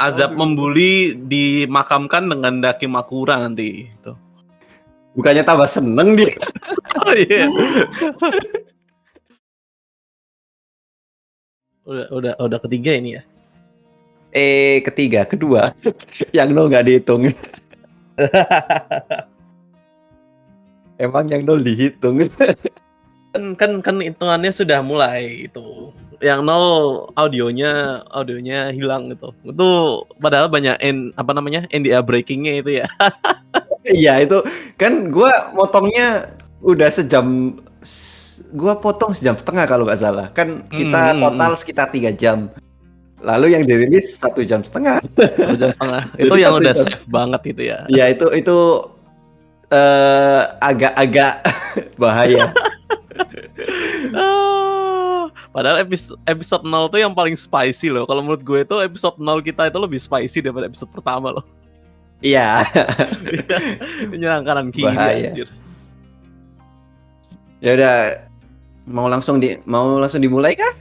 azab membuli dimakamkan dengan Dakimakura nanti itu. Bukannya tambah seneng dia. Oh iya. Udah ketiga ini ya. Kedua. Yang nol nggak dihitung. Emang yang nol dihitung. kan hitungannya sudah mulai itu. Yang nol audionya hilang gitu. Itu padahal banyak NDA breakingnya itu ya. Iya itu kan gua motongnya udah sejam. Gua potong sejam setengah kalau nggak salah. Kan kita total sekitar 3 jam. Lalu yang dirilis 1 jam setengah. 1 jam setengah. Itu yang udah safe banget itu ya. Iya itu agak-agak bahaya. Padahal episode 0 tuh yang paling spicy loh. Kalau menurut gue itu episode 0 kita itu lebih spicy daripada episode pertama loh. Iya. Menyerang kanan kiri anjir. Ya udah mau langsung dimulai kah?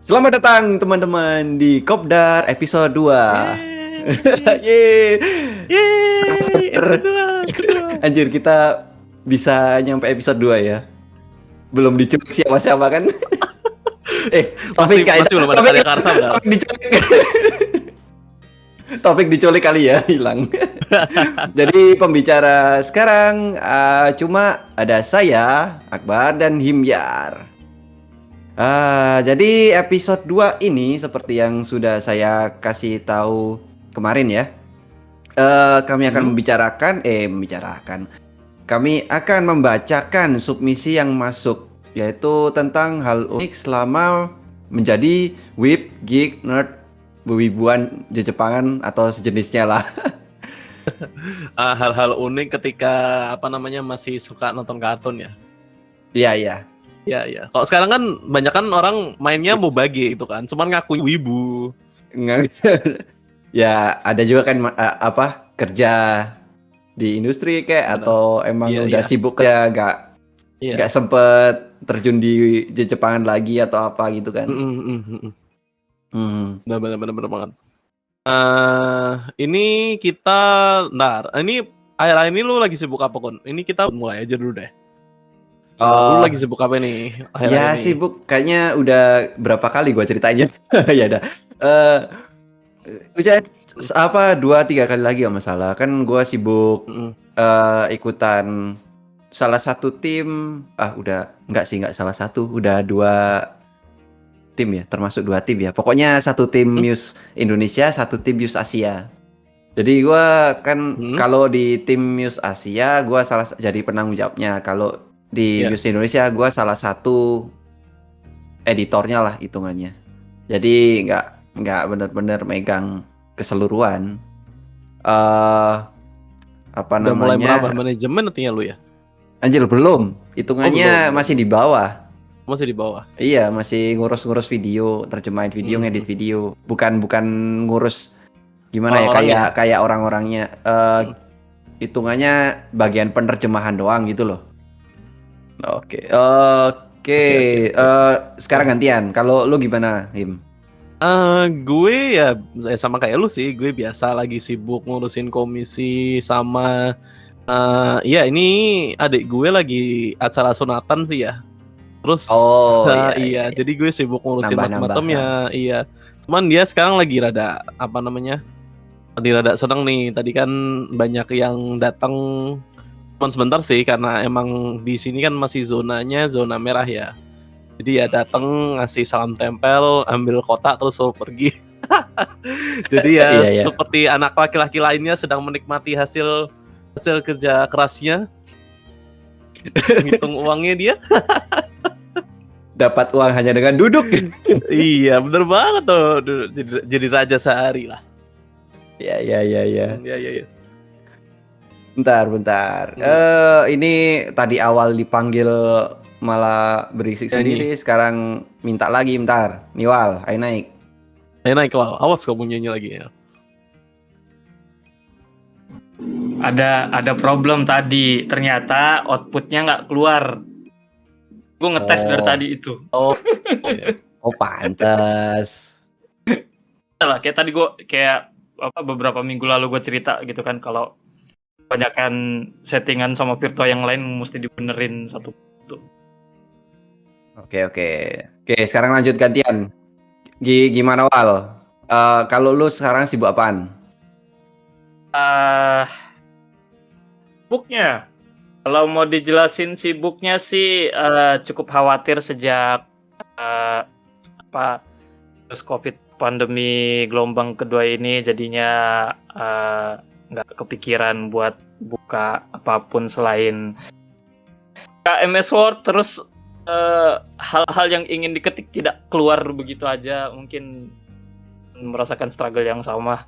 Selamat datang teman-teman di Kopdar episode 2. Yeay. Episode 2. Anjir kita bisa nyampe episode 2 ya. Belum diculik siapa-siapa kan? Masih belum ada karya karsa udah. Topik diculik kali ya, hilang. Jadi pembicara sekarang cuma ada saya, Akbar dan Himyar. Jadi episode 2 ini seperti yang sudah saya kasih tahu kemarin ya. Kami akan Kami akan membacakan submisi yang masuk, yaitu tentang hal unik selama menjadi weeb, geek, nerd, wibuan Jepangan atau sejenisnya lah. Hal-hal unik ketika masih suka nonton kartun ya. Iya. Iya. Kalau sekarang kan banyak kan orang mainnya Mobage itu kan, cuman ngaku wibu. Ya ada juga kan kerja di industri kayak atau emang udah sibuk ya nggak sempet terjun di Jepangan lagi atau apa gitu kan. Bener banget. Ini kita ini akhir-akhir ini lu lagi sibuk apa Kon? Ini kita mulai aja dulu deh. Lu lagi sibuk apa nih akhir-akhir ya ini? Sibuk kayaknya udah berapa kali gua ceritanya. Ya udah. Udah 2-3 kali lagi gak masalah. Kan gua sibuk ikutan salah satu tim. Nggak salah satu, udah 2 tim ya, termasuk 2 tim ya. Pokoknya 1 tim Muse Indonesia, 1 tim Muse Asia. Jadi gua kan kalau di tim Muse Asia gua jadi penanggung jawabnya. Kalau di Muse Indonesia gua salah satu editornya lah hitungannya. Jadi nggak benar-benar megang keseluruhan. Udah mulai merambah manajemen artinya lu ya? Anjir belum. Hitungannya masih di bawah. Masih di bawah. Iya, masih ngurus video, terjemahin video, ngedit video. Bukan ngurus gimana ya kayak orang-orangnya. Hitungannya bagian penerjemahan doang gitu loh. Oke. Sekarang gantian. Kalau lu gimana, Him? Gue ya sama kayak lu sih. Gue biasa lagi sibuk ngurusin komisi sama ini adik gue lagi acara sunatan sih ya. Terus iya, jadi gue sibuk ngurusin macam-macamnya. Iya. Cuman dia sekarang lagi rada seneng nih. Tadi kan banyak yang datang. Cuman sebentar sih karena emang di sini kan masih zona merah ya. Jadi ya datang ngasih salam tempel, ambil kotak terus pergi. Jadi seperti anak laki-laki lainnya sedang menikmati hasil kerja kerasnya. Ngitung uangnya dia. Dapat uang hanya dengan duduk. Iya, bener banget tuh. Jadi raja sehari lah. Iya. Iya. Bentar. Ini tadi awal dipanggil malah berisik sendiri. Sekarang minta lagi, bentar. Niwal, ayo naik. Wal. Awas kamu nyanyi lagi ya. Ada problem tadi. Ternyata outputnya nggak keluar. Gue ngetes dari tadi itu. Oh pantas. Kayak tadi gue kayak beberapa minggu lalu gue cerita gitu kan kalau kebanyakan settingan sama Virtua yang lain mesti dibenerin satu. Oke. Oke, sekarang lanjut gantian. Gimana Wal? Kalau lu sekarang sibuk apaan? Sibuknya, kalau mau dijelasin sibuknya sih cukup khawatir sejak terus COVID pandemi gelombang kedua ini jadinya nggak kepikiran buat buka apapun selain MS Word, terus hal-hal yang ingin diketik tidak keluar begitu aja, mungkin merasakan struggle yang sama.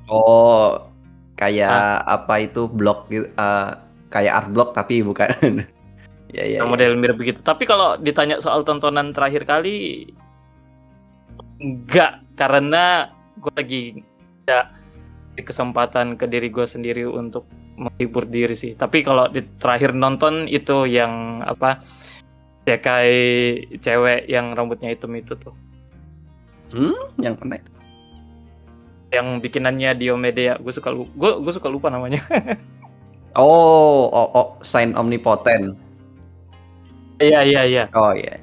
Oh, kayak apa itu blog gitu, kayak art blog tapi bukan. Ya. Model mirip begitu. Tapi kalau ditanya soal tontonan terakhir kali, enggak, karena gue lagi ada kesempatan ke diri gue sendiri untuk menghibur diri sih. Tapi kalau di terakhir nonton itu yang cekai cewek yang rambutnya hitam itu tuh. Yang mana? Yang bikinannya Diomedes, gue suka lupa namanya. Oh, Sign Omnipotent. Iya. Oh iya.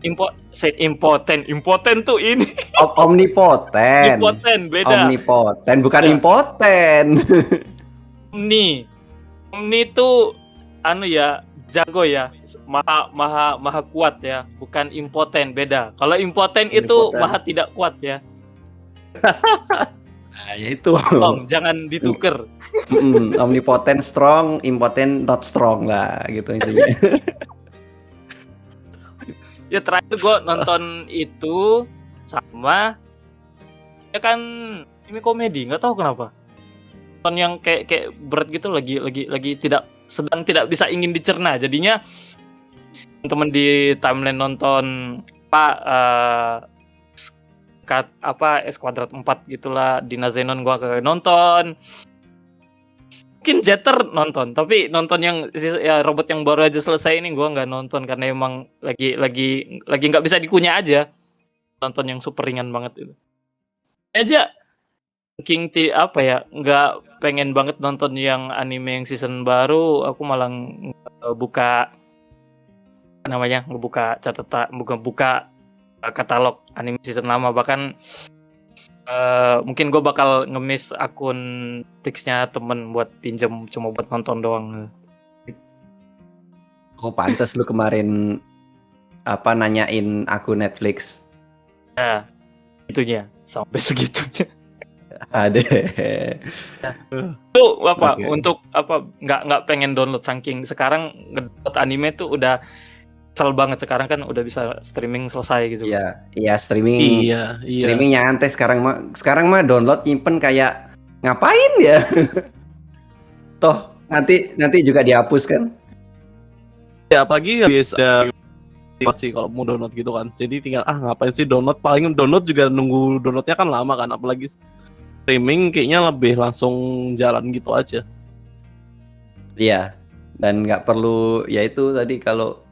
Impotent tuh ini. Omnipotent. Impotent beda. Omnipotent bukan impoten. Omni tuh jago ya, maha kuat ya, bukan impoten, beda. Kalau impoten itu maha tidak kuat ya. Nah, ya itu. Tolong jangan dituker. Omnipotent strong, impotent not strong lah gitu intinya. Ya terakhir gue nonton itu sama ya kan ini komedi, nggak tahu kenapa. Nonton yang kayak berat gitu lagi sedang tidak bisa ingin dicerna. Jadinya teman di timeline nonton S kuadrat 4 gitulah, Dina Zenon gua ke nonton. Mungkin Jeter nonton, tapi nonton yang robot yang baru aja selesai ini gua nggak nonton karena emang lagi nggak bisa dikunyah aja. Nonton yang super ringan banget itu. Aja nggak pengen banget nonton yang anime yang season baru. Aku malah buka catatan, buka katalog anime season lama. Bahkan mungkin gue bakal nge-miss akun Flix-nya temen buat pinjem cuma buat nonton doang. Oh pantes lu kemarin nanyain akun Netflix. Nah, itunya sampai segitunya. Ada. Tuh untuk nggak pengen download, saking sekarang ngedownload anime tuh udah kesel banget. Sekarang kan udah bisa streaming selesai gitu. Iya streaming. Iya. Streaming nyantai sekarang mah download nyimpen kayak ngapain ya? Toh nanti juga dihapus kan? Ya apalagi bisa sih kalau mau download gitu kan. Jadi tinggal ngapain sih download, paling download juga nunggu downloadnya kan lama kan, apalagi streaming kayaknya lebih langsung jalan gitu aja. Iya, dan nggak perlu, ya itu tadi kalau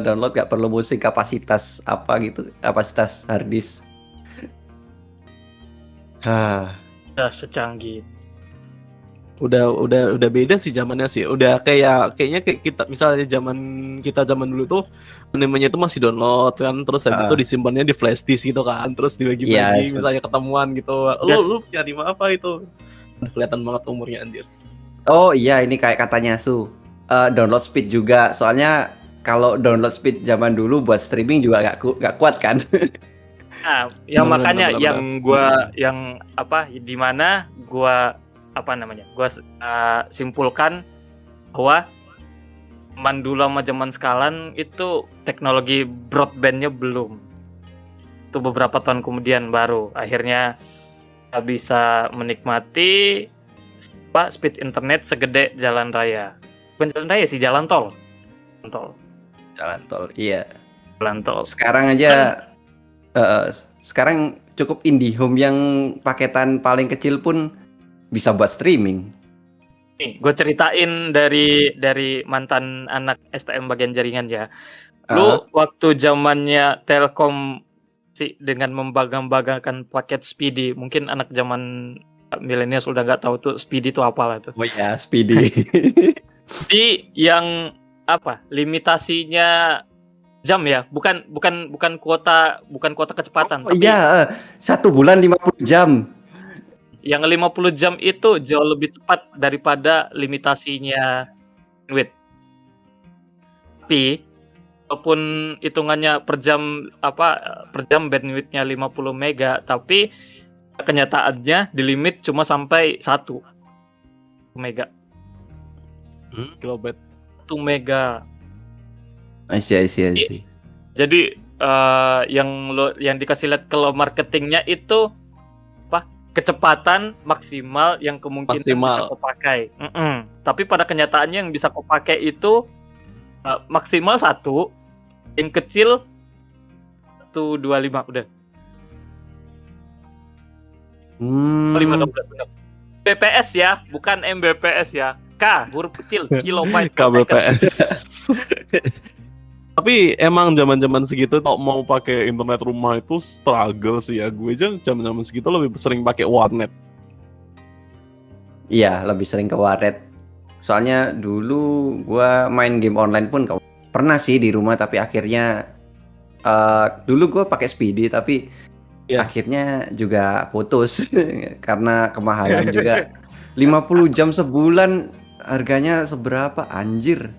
download nggak perlu musik kapasitas kapasitas harddisk. Udah secanggih. Udah beda sih zamannya sih. Udah kayaknya kita misalnya zaman dulu tuh animenya itu masih download kan, terus habis itu disimpannya di flash disk gitu kan, terus dibagi-bagi misalnya ketemuan gitu. Lu nyari apa itu? Udah kelihatan banget umurnya anjir. Oh iya, ini kayak katanya download speed juga. Soalnya kalau download speed zaman dulu buat streaming juga nggak kuat kan. Nah, ya makanya yang gua di mana gua simpulkan bahwa zaman dulu sama zaman sekarang itu teknologi broadbandnya belum. Itu beberapa tahun kemudian baru akhirnya bisa menikmati speed internet segede jalan raya. Bukan jalan raya sih, jalan tol. Jalan tol, iya. Jalan tol. Sekarang aja sekarang cukup IndiHome yang paketan paling kecil pun bisa buat streaming. Nih, gue ceritain dari mantan anak STM bagian jaringan ya. Lu waktu zamannya Telkom sih dengan membanggakan paket Speedy. Mungkin anak zaman milenial sudah nggak tahu tuh Speedy itu apalah tuh. Oh ya, Speedy. Jadi yang apa? Limitasinya jam ya, bukan kuota kecepatan, Oh tapi iya, 1 bulan 50 jam. yang 50 jam itu jauh lebih tepat daripada limitasinya bandwidth. Tapi walaupun hitungannya per jam bandwidthnya 50 mega, tapi kenyataannya di limit cuma sampai 1 mega. Kilobit. 1 mega. I see. Jadi yang dikasih lihat kalau marketingnya itu apa? Kecepatan maksimal yang kemungkinan bisa kau pakai. Tapi pada kenyataannya yang bisa kau pakai itu maksimal 1, yang kecil 125 udah. 512 benar. BPS ya, bukan Mbps ya. K huruf kecil, kilobyte per KBPS. Tapi emang zaman-zaman segitu kalau mau pakai internet rumah itu struggle sih ya. Gue aja zaman-zaman segitu lebih sering pakai warnet. Iya, lebih sering ke warnet. Soalnya dulu gua main game online pun pernah sih di rumah, tapi akhirnya dulu gua pakai Speedy, tapi akhirnya juga putus karena kemahalan juga. 50 jam sebulan harganya seberapa anjir?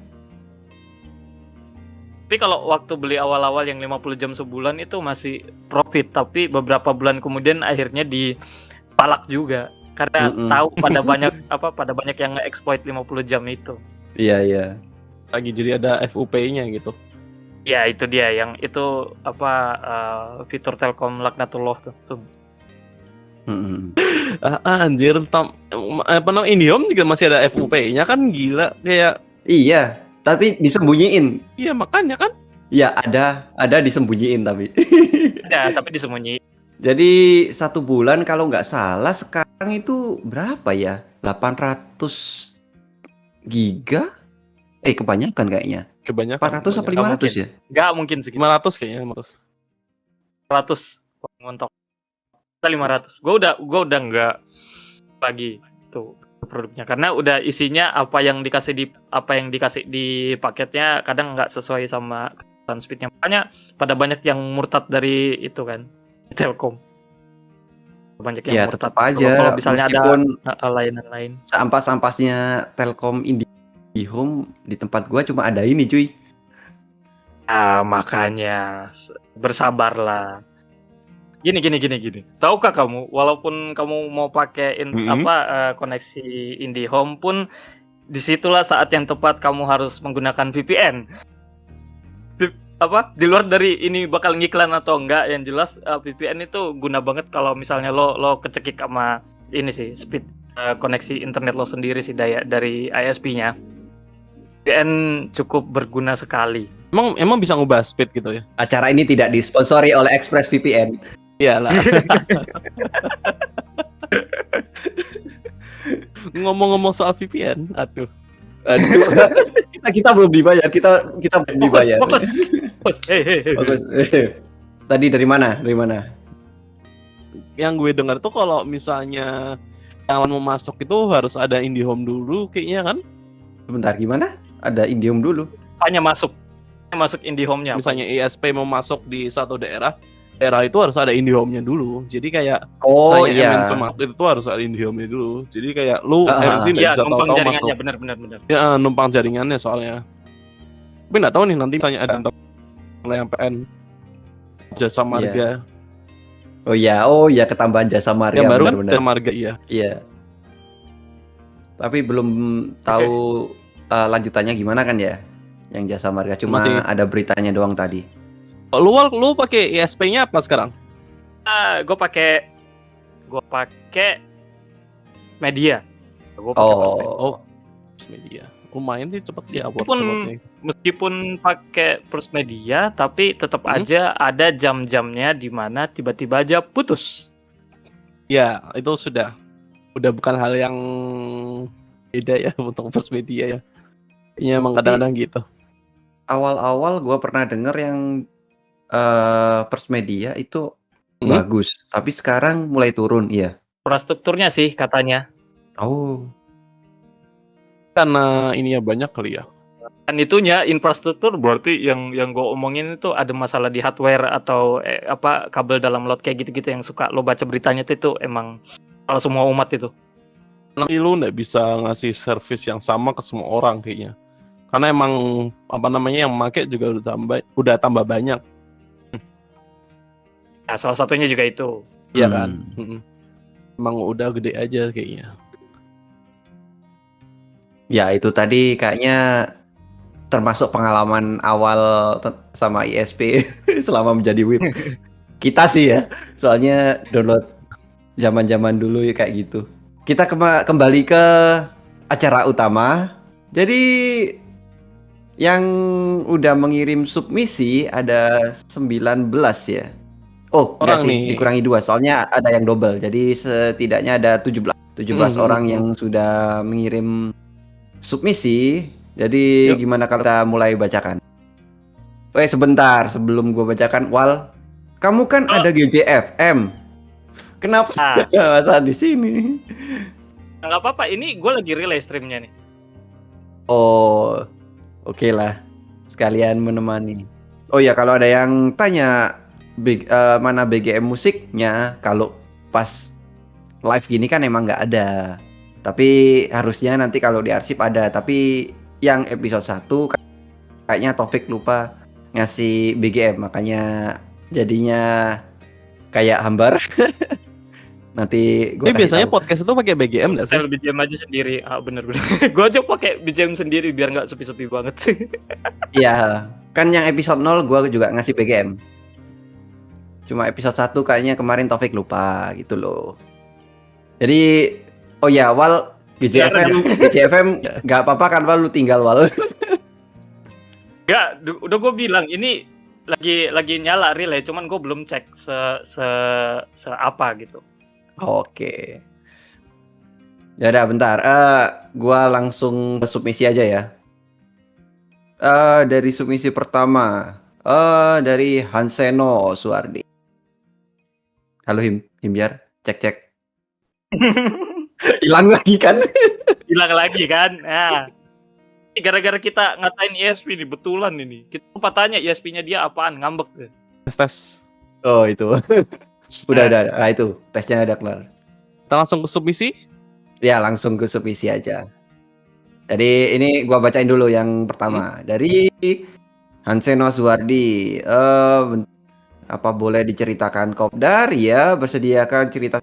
Tapi kalau waktu beli awal-awal yang 50 jam sebulan itu masih profit, tapi beberapa bulan kemudian akhirnya dipalak juga karena tahu pada banyak yang nge-exploit 50 jam itu. Iya. Lagi jadi ada FUP-nya gitu. Ya, itu dia yang itu fitur Telkom laknatullah tuh. Anjir, IndiHome juga masih ada FUP-nya kan, gila kayak. Iya, tapi disembunyiin. Iya, makanya kan. Iya, ada disembunyiin tapi. Ada, tapi disembunyiin. Jadi 1 bulan kalau nggak salah sekarang itu berapa ya? 800 giga? Kebanyakan kayaknya. Kebanyakan. 400 apa 500 ya? Nggak mungkin segitu. 500 kayaknya, 500. Ngontok. 500. Gue udah nggak lagi tuh produknya karena udah isinya apa yang dikasih di paketnya kadang nggak sesuai sama speednya. Makanya pada banyak yang murtad dari itu kan, Telkom. Banyak yang murtad. Tetap aja. Kalau misalnya ada layanan-lain. Seampas-ampasnya Telkom IndiHome di tempat gua cuma ada ini, cuy. Makanya bersabarlah. Gini. Tahukah kamu, walaupun kamu mau pakai koneksi IndiHome pun, disitulah saat yang tepat kamu harus menggunakan VPN. Di luar dari ini bakal ngiklan atau enggak, yang jelas VPN itu guna banget kalau misalnya lo kecekik sama ini sih speed koneksi internet lo sendiri sih dari ISP-nya. VPN cukup berguna sekali. Emang bisa ngubah speed gitu ya? Acara ini tidak disponsori oleh ExpressVPN. Iyalah. Ngomong-ngomong soal VPN, aduh. Kita belum dibayar, kita belum dibayar. Fokus. Tadi dari mana? Yang gue dengar tuh kalau misalnya yang mau masuk itu harus ada IndiHome dulu kayaknya kan? Sebentar, gimana? Ada IndiHome dulu. Hanya masuk IndiHome-nya. Misalnya ISP mau masuk di satu daerah itu harus ada IndiHome-nya dulu. Jadi kayak iya. Smart itu harus ada IndiHome-nya dulu. Jadi kayak lu MNC nggak bisa tahu masuk. Benar. Ya, numpang jaringannya soalnya. Tapi nggak tahu nih nanti misalnya ada LMPN Jasa Marga. Yeah. Oh iya, ketambahan Jasa Marga. Yang baru kan benar. Jasa Marga, iya. Iya. Tapi belum tahu lanjutannya gimana kan ya? Yang Jasa Marga cuma ada beritanya doang tadi. Lu pakai ISP-nya apa sekarang? Gue pakai media. Media. Lumayan sih cepet sih Meskipun pakai First Media, tapi tetap aja ada jam-jamnya di mana tiba-tiba aja putus. Ya, itu sudah bukan hal yang beda ya untuk First Media ya. Kayaknya emang kadang-kadang gitu. Awal-awal gue pernah denger yang First Media itu bagus, tapi sekarang mulai turun, iya. Infrastrukturnya sih katanya. Oh. Karena ininya banyak kali ya. Kan itunya infrastruktur berarti yang gue omongin itu ada masalah di hardware atau kabel dalam lot kayak gitu-gitu yang suka lo baca beritanya itu emang kalau semua umat itu. Nanti lu nggak bisa ngasih service yang sama ke semua orang kayaknya. Karena emang yang make juga udah tambah banyak. Nah, salah satunya juga itu. Iya kan. Emang udah gede aja kayaknya. Ya itu tadi kayaknya termasuk pengalaman awal sama ISP selama menjadi WIP. Kita sih ya, soalnya download zaman-zaman dulu ya kayak gitu. Kita kembali ke acara utama. Jadi yang udah mengirim submisi ada 19 ya. Oh, enggak sih, dikurangi 2 soalnya ada yang double. Jadi setidaknya ada 17 orang yang sudah mengirim submisi. Jadi gimana kalau kita mulai bacakan? Sebentar sebelum gue bacakan, Wal. Kamu kan ada GJFM. Kenapa masa di sini? Nggak apa-apa, ini gue lagi relay streamnya nih. Oh, oke lah. Sekalian menemani. Oh ya, kalau ada yang tanya mana BGM musiknya, kalau pas live gini kan emang nggak ada. Tapi harusnya nanti kalau di arsip ada. Tapi yang episode 1 kayaknya Taufik lupa ngasih BGM, makanya jadinya kayak hambar. Nanti gue biasanya podcast itu pakai BGM nggak sih? Saya BGM aja sendiri. Bener. Gue aja pakai BGM sendiri biar nggak sepi-sepi banget. Iya, kan yang episode 0 gue juga ngasih BGM. Cuma episode 1 kayaknya kemarin Taufik lupa gitu loh. Jadi oh ya, Wal, GJFM nggak apa-apa kan, Wal, lu tinggal, Wal. Nggak, udah gue bilang ini lagi nyala relay, cuman gue belum cek se apa gitu. Oke. Ya udah bentar. Gua langsung ke submisi aja ya. Dari submisi pertama, dari Hanseno Suardi. Halo Himyar, cek. Hilang lagi kan? Hilang lagi kan? Nah, gara-gara kita ngatain ISP nih, betulan ini. Kita lupa tanya ISP-nya dia apaan, ngambek deh. Tes. Oh itu. Udah. Nah, itu tesnya udah kelar. Kita langsung ke submisi? Ya langsung ke submisi aja. Jadi ini gua bacain dulu yang pertama dari Hanseno Suwardi. Apa boleh diceritakan Kopdar? Ya, bersediakan cerita.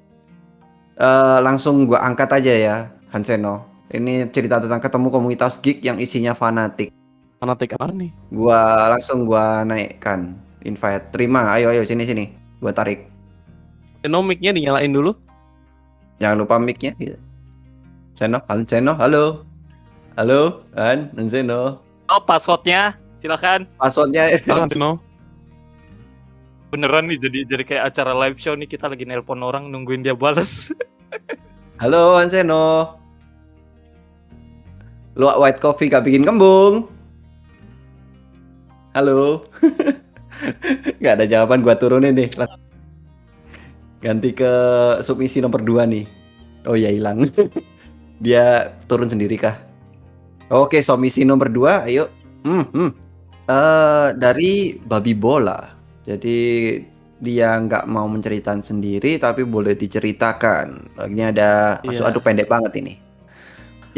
Langsung gua angkat aja ya, Hanseno. Ini cerita tentang ketemu komunitas geek yang isinya fanatik. Fanatik apa nih? Gua naikkan invite. Terima, ayo sini. Gua tarik. Mic-nya dinyalain dulu. Jangan lupa mic-nya. Hanseno, halo. Halo, Hanseno. Oh, passwordnya, silakan. Passwordnya. Hanseno. Beneran nih jadi kayak acara live show nih, kita lagi nelpon orang nungguin dia balas. Halo Hanseno. Lu white coffee gak bikin kembung. Halo. Gak ada jawaban, gua turunin nih. Ganti ke submisi nomor 2 nih. Oh ya, hilang. Dia turun sendiri kah? Oke, submisi nomor 2, ayo. Dari Babi Bola. Jadi dia nggak mau menceritakan sendiri, tapi boleh diceritakan. Ini ada, aduh pendek banget ini.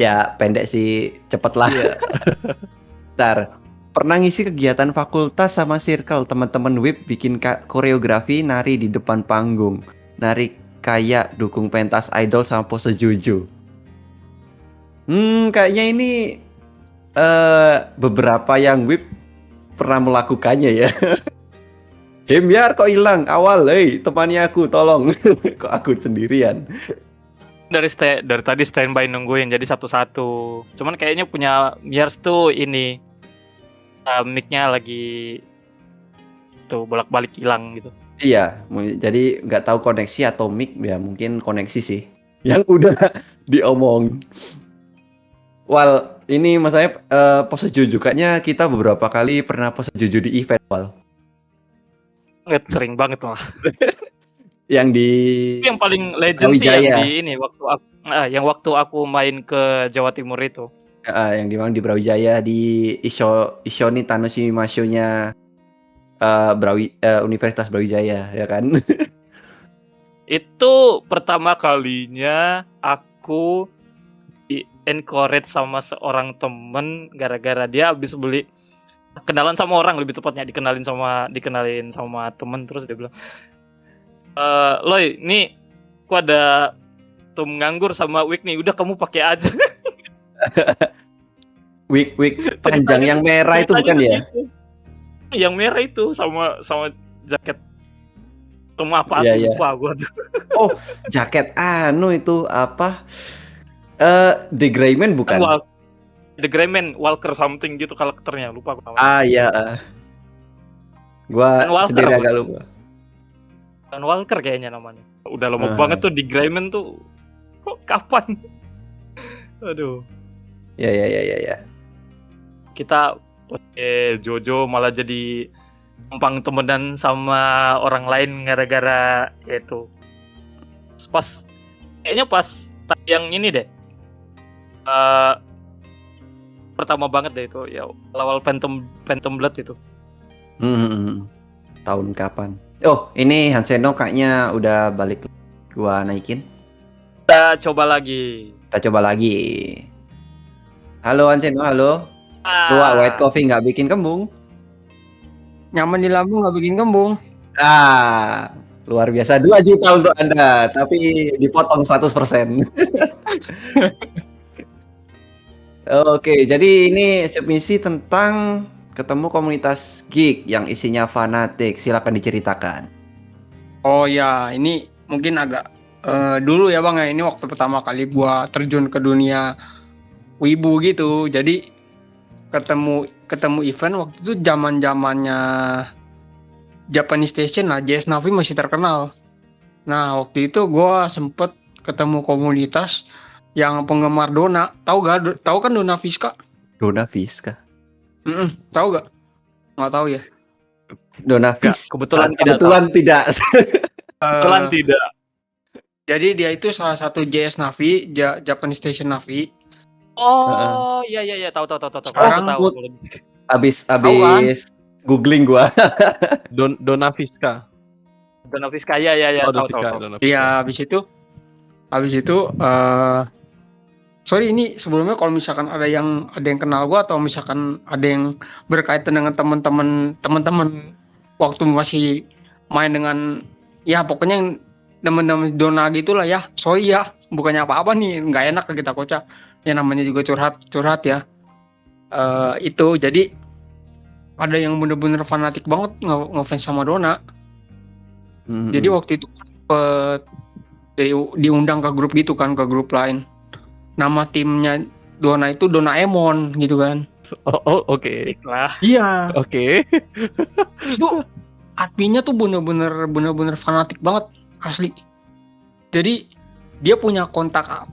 Ya pendek sih, cepet lah. Ntar, pernah ngisi kegiatan fakultas sama circle, teman-teman WIP bikin koreografi nari di depan panggung. Nari kayak dukung pentas idol sama pose juju. Kayaknya ini beberapa yang WIP pernah melakukannya ya. Himyar kok hilang awal, temani aku tolong. Kok aku sendirian. Dari tadi standby nungguin jadi satu-satu. Cuman kayaknya punya Myers tuh ini mic-nya lagi tuh bolak-balik hilang gitu. Iya, jadi nggak tahu koneksi atau mic, ya mungkin koneksi sih. Yang udah diomong. Wal, ini masalahnya pose juju. Kayaknya kita beberapa kali pernah pose juju di event, Wal. sering banget malah. Yang di Yang paling legend sih yang Brawijaya. di ini yang waktu aku main ke Jawa Timur itu. Yang dimana di Brawijaya di Ishoni Tanoshimi Masho-nya Universitas Brawijaya ya kan. Itu pertama kalinya aku di encourage sama seorang temen gara-gara dia habis beli kenalan sama orang, lebih tepatnya dikenalin sama temen, terus dia bilang, Loy, nih aku ada tum nganggur sama wig nih, udah kamu pakai aja. Wig panjang yang merah itu bukan ya? Gitu. Yang merah itu sama jaket tum apa Iya, aku iya. lupa gua. Oh, jaket itu apa? The Greyman bukan? The Greyman, Walker something gitu karakternya, lupa aku namanya. Iya. Gua Walker sendiri apa? agak lupa. Dan Walker kayaknya namanya. Udah lama Ah. banget tuh di Greyman tuh. Kapan? Aduh. Ya. Kita Jojo malah jadi numpang temenan sama orang lain gara-gara itu. Kayaknya pas yang ini deh. Pertama banget deh itu ya, awal Phantom Blood itu. Tahun kapan? Oh, ini Hanseno kayaknya udah balik. Gua naikin. Kita coba lagi. Halo Hanseno, halo. Wah, white coffee nggak bikin kembung. Nyaman di lambung nggak bikin kembung. Luar biasa. 2 juta untuk Anda, tapi dipotong 100%. Oke, jadi ini submisi tentang ketemu komunitas geek yang isinya fanatik. Silakan diceritakan. Oh ya, ini mungkin agak dulu ya Bang ya. Ini waktu pertama kali gua terjun ke dunia wibu gitu. Jadi ketemu event waktu itu zaman-zamannya Japanese Station lah, JS Navi masih terkenal. Nah, waktu itu gua sempet ketemu komunitas yang penggemar Dona. Tahu kan Dona Fiska? Dona Fiska. Tahu gak? Nggak tahu ya. Dona Nggak, Fiska. kebetulan tidak. Kebetulan tidak. Jadi dia itu salah satu JS Navi, Japanese Station Navi. Oh, iya, tahu. Sekarang tahu. Abis kan? googling gua. Dona Fiska. Dona Fiska, ya, Oh, tahu. Dona Fiska. Iya, habis itu sorry ini sebelumnya kalau misalkan ada yang kenal gua atau misalkan ada yang berkaitan dengan teman-teman waktu masih main dengan ya pokoknya yang teman-teman Dona gitulah ya. Sorry ya, bukannya apa-apa nih, nggak enak ke kita kocak. Ya namanya juga curhat ya. Itu jadi ada yang bener-bener fanatik banget ngefans sama Dona. Jadi waktu itu diundang ke grup gitu kan, ke grup lain. Nama timnya Dona itu Donaemon gitu kan. Oh, oke. Lah. Iya. Oke. Itu adminnya tuh bener-bener fanatik banget asli. Jadi dia punya kontak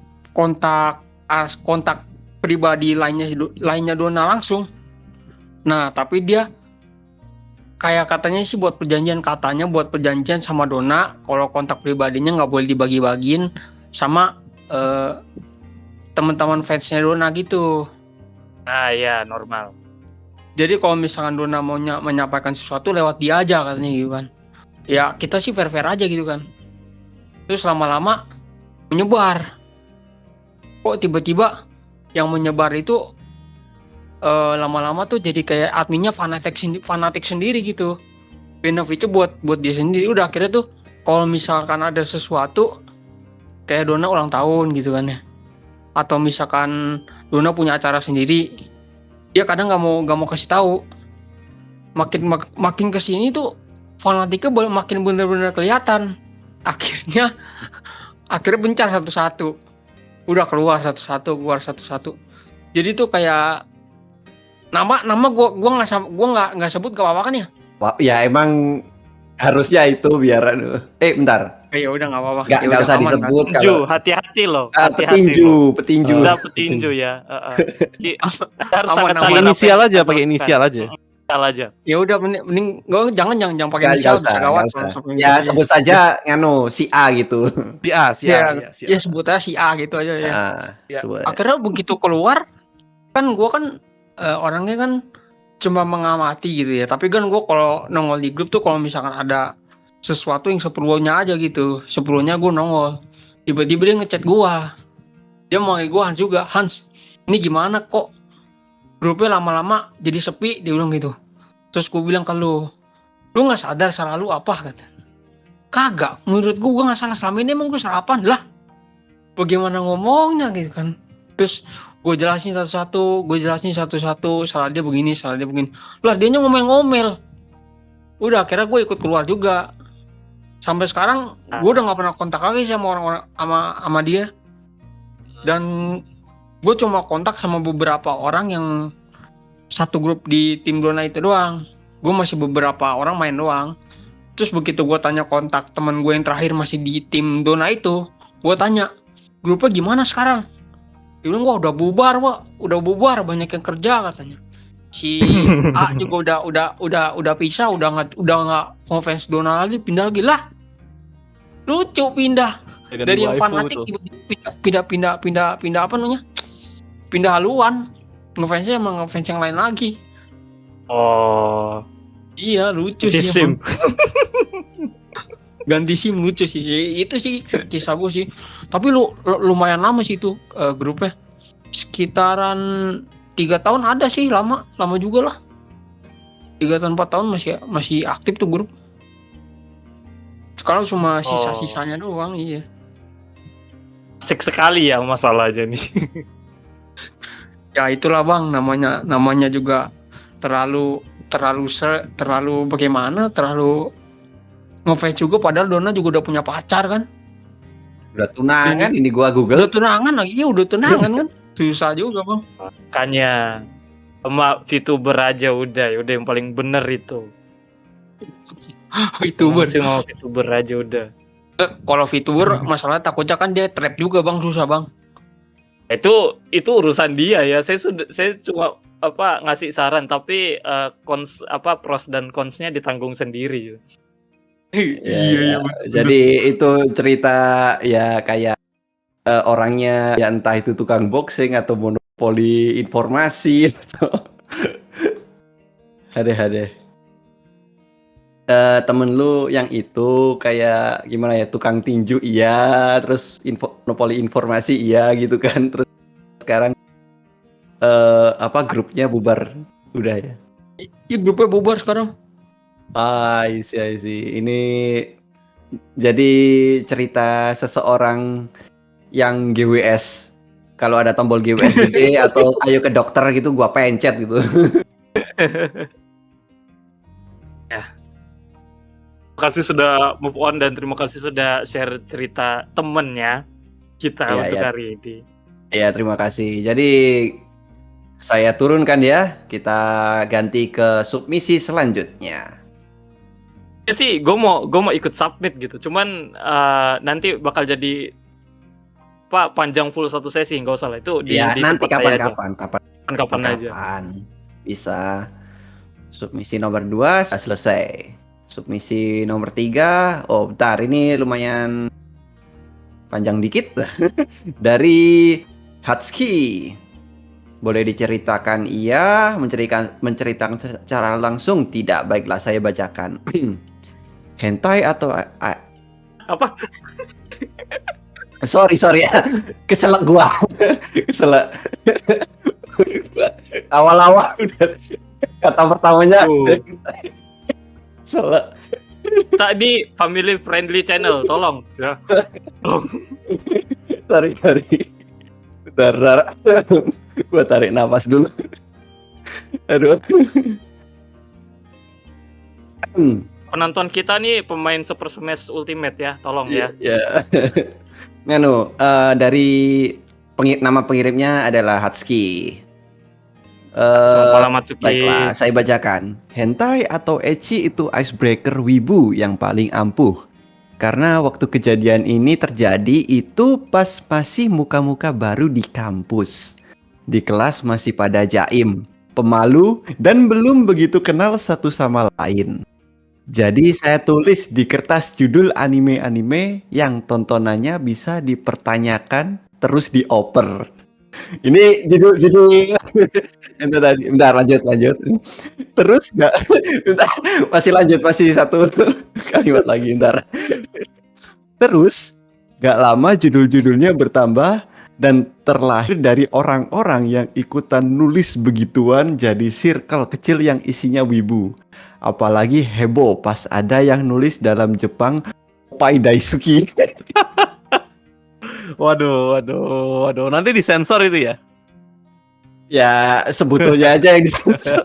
pribadi lainnya Dona langsung. Nah, tapi dia kayak katanya buat perjanjian sama Dona kalau kontak pribadinya nggak boleh dibagi-bagiin sama teman-teman fansnya Dona gitu. Nah, ya normal. Jadi kalau misalkan Dona mau menyampaikan sesuatu lewat dia aja katanya gitu kan. Ya kita sih fair-fair aja gitu kan. Terus lama-lama menyebar. Kok tiba-tiba yang menyebar itu lama-lama tuh jadi kayak adminnya fanatik sendiri gitu. Benefitnya buat dia sendiri. Udah akhirnya tuh kalau misalkan ada sesuatu kayak Dona ulang tahun gitu kan ya, atau misalkan Dona punya acara sendiri, dia kadang nggak mau kasih tahu. Makin kesini tuh fanatiknya makin bener-bener kelihatan. Akhirnya bencar satu-satu. Udah keluar satu-satu. Jadi tuh kayak nama gua nggak sebut gak apa-apa kan ya? Wah, ya emang harusnya itu biar bentar. Ya udah nggak apa-apa. Nggak usah disebut Petinju, kalau hati-hati loh. petinju. Udah petinju ya. Jadi harus Aman, sangat aman. Pakai inisial aja. Salah aja. Ya udah mending enggak, jangan pakai Nggak inisial, usah, bisa gawat nggak usah. kalau Ya sebut saja si A gitu. Si A, si Ya, A, ya, si A. ya sebut aja si A gitu aja ya. Ya. Sebut. Akhirnya begitu keluar kan gue kan orangnya kan cuma mengamati gitu ya. Tapi kan gue kalau nongol di grup tuh kalau misalkan ada sesuatu yang seperlunya aja gitu, seperlunya gue nongol. Tiba-tiba dia ngechat gue, dia manggil gue Hans juga. Hans, ini gimana kok grupnya lama-lama jadi sepi, dia bilang gitu. Terus gue bilang ke lu nggak sadar salah lu apa, kata. Kagak, menurut gue nggak salah, selama ini emang gue salah apa lah, bagaimana ngomongnya gitu kan. Terus gue jelasin satu-satu, salah dia begini lah, dianya ngomel-ngomel. Udah akhirnya gue ikut keluar juga. Sampai sekarang gue udah nggak pernah kontak lagi sama orang-orang, sama dia. Dan gue cuma kontak sama beberapa orang yang satu grup di tim Dona itu doang. Gue masih beberapa orang main doang. Terus begitu gue tanya kontak teman gue yang terakhir masih di tim Dona itu, gue tanya grupnya gimana sekarang. Dia bilang, wah udah bubar, banyak yang kerja katanya. Si A juga udah pisah, udah nggak ngefans Dona lagi, pindah lagi lah. Lucu pindah dari yang fanatik pindah apa namanya? Pindah haluan. Ngefansnya emang ngefans yang lain lagi. Oh, Iya, lucu di sih. SIM. Ganti SIM lucu sih. Itu sih kisah gue sih. Tapi lumayan lama sih itu grupnya. Sekitaran 3 tahun ada sih, lama juga lah. 3 tahun 4 tahun masih aktif tuh grup. Sekarang cuma sisa-sisanya doang, iya. Asik sekali ya masalahnya nih. Ya itulah Bang, namanya juga terlalu bagaimana, terlalu ngefans juga, padahal Dona juga udah punya pacar kan. Udah tunangan ini gua Google. Udah tunangan lagi, ya udah tunangan kan. Susah juga Bang. Makanya sama VTuber aja udah yang paling bener itu. VTuber. Masih mau VTuber aja udah. Kalau VTuber masalah takutnya kan dia trap juga Bang, susah Bang. Itu urusan dia ya. Saya cuma ngasih saran, tapi pros dan consnya ditanggung sendiri. Iya. Jadi itu cerita ya kayak orangnya ya entah itu tukang boxing atau monopoli informasi atau hade. Temen lu yang itu kayak gimana ya, tukang tinju iya, terus monopoli informasi iya gitu kan, terus sekarang grupnya bubar udah ya. Iya, grupnya bubar sekarang. I see. Ini jadi cerita seseorang yang GWS. Kalau ada tombol GWS gede atau ayo ke dokter gitu, gua pencet gitu. Ya. Terima kasih sudah move on dan terima kasih sudah share cerita temennya kita untuk hari ini. Ya, terima kasih. Jadi saya turunkan ya, kita ganti ke submisi selanjutnya. Ya sih, gue mau ikut submit gitu. Cuman nanti bakal jadi panjang full satu sesi, nggak usah lah itu. Di Nanti kapan aja. Bisa. Submisi nomor 2 sudah selesai. Submisi nomor 3, bentar, ini lumayan panjang dikit. Dari Hatsuki. Boleh diceritakan iya, menceritakan secara langsung tidak. Baiklah, saya bacakan. Hentai atau apa? Sorry keselak gua. Keselak. Awal-awal udah kata pertamanya. Keselak. Tadi family friendly channel, tolong ya. Sorry. Bentar. Gua tarik napas dulu. Aduh. Penonton kita nih pemain Super Smash Ultimate ya, tolong ya. Ya. Dari nama pengirimnya adalah Hatsuki. Selamat malam Hatsuki. Baiklah, saya bacakan. Hentai atau ecchi itu icebreaker wibu yang paling ampuh. Karena waktu kejadian ini terjadi itu pas masih muka-muka baru di kampus. Di kelas masih pada jaim. pemalu, dan belum begitu kenal satu sama lain. Jadi saya tulis di kertas judul anime-anime yang tontonannya bisa dipertanyakan terus dioper. Ini judul itu tadi. Bentar, lanjut. Terus nggak? Bentar, masih lanjut, masih satu kalimat lagi, bentar. Terus nggak lama judul-judulnya bertambah dan terlahir dari orang-orang yang ikutan nulis begituan jadi circle kecil yang isinya wibu. Apalagi heboh pas ada yang nulis dalam Jepang Pai Daisuki. Waduh. Nanti disensor itu ya? Ya, sebetulnya aja yang disensor.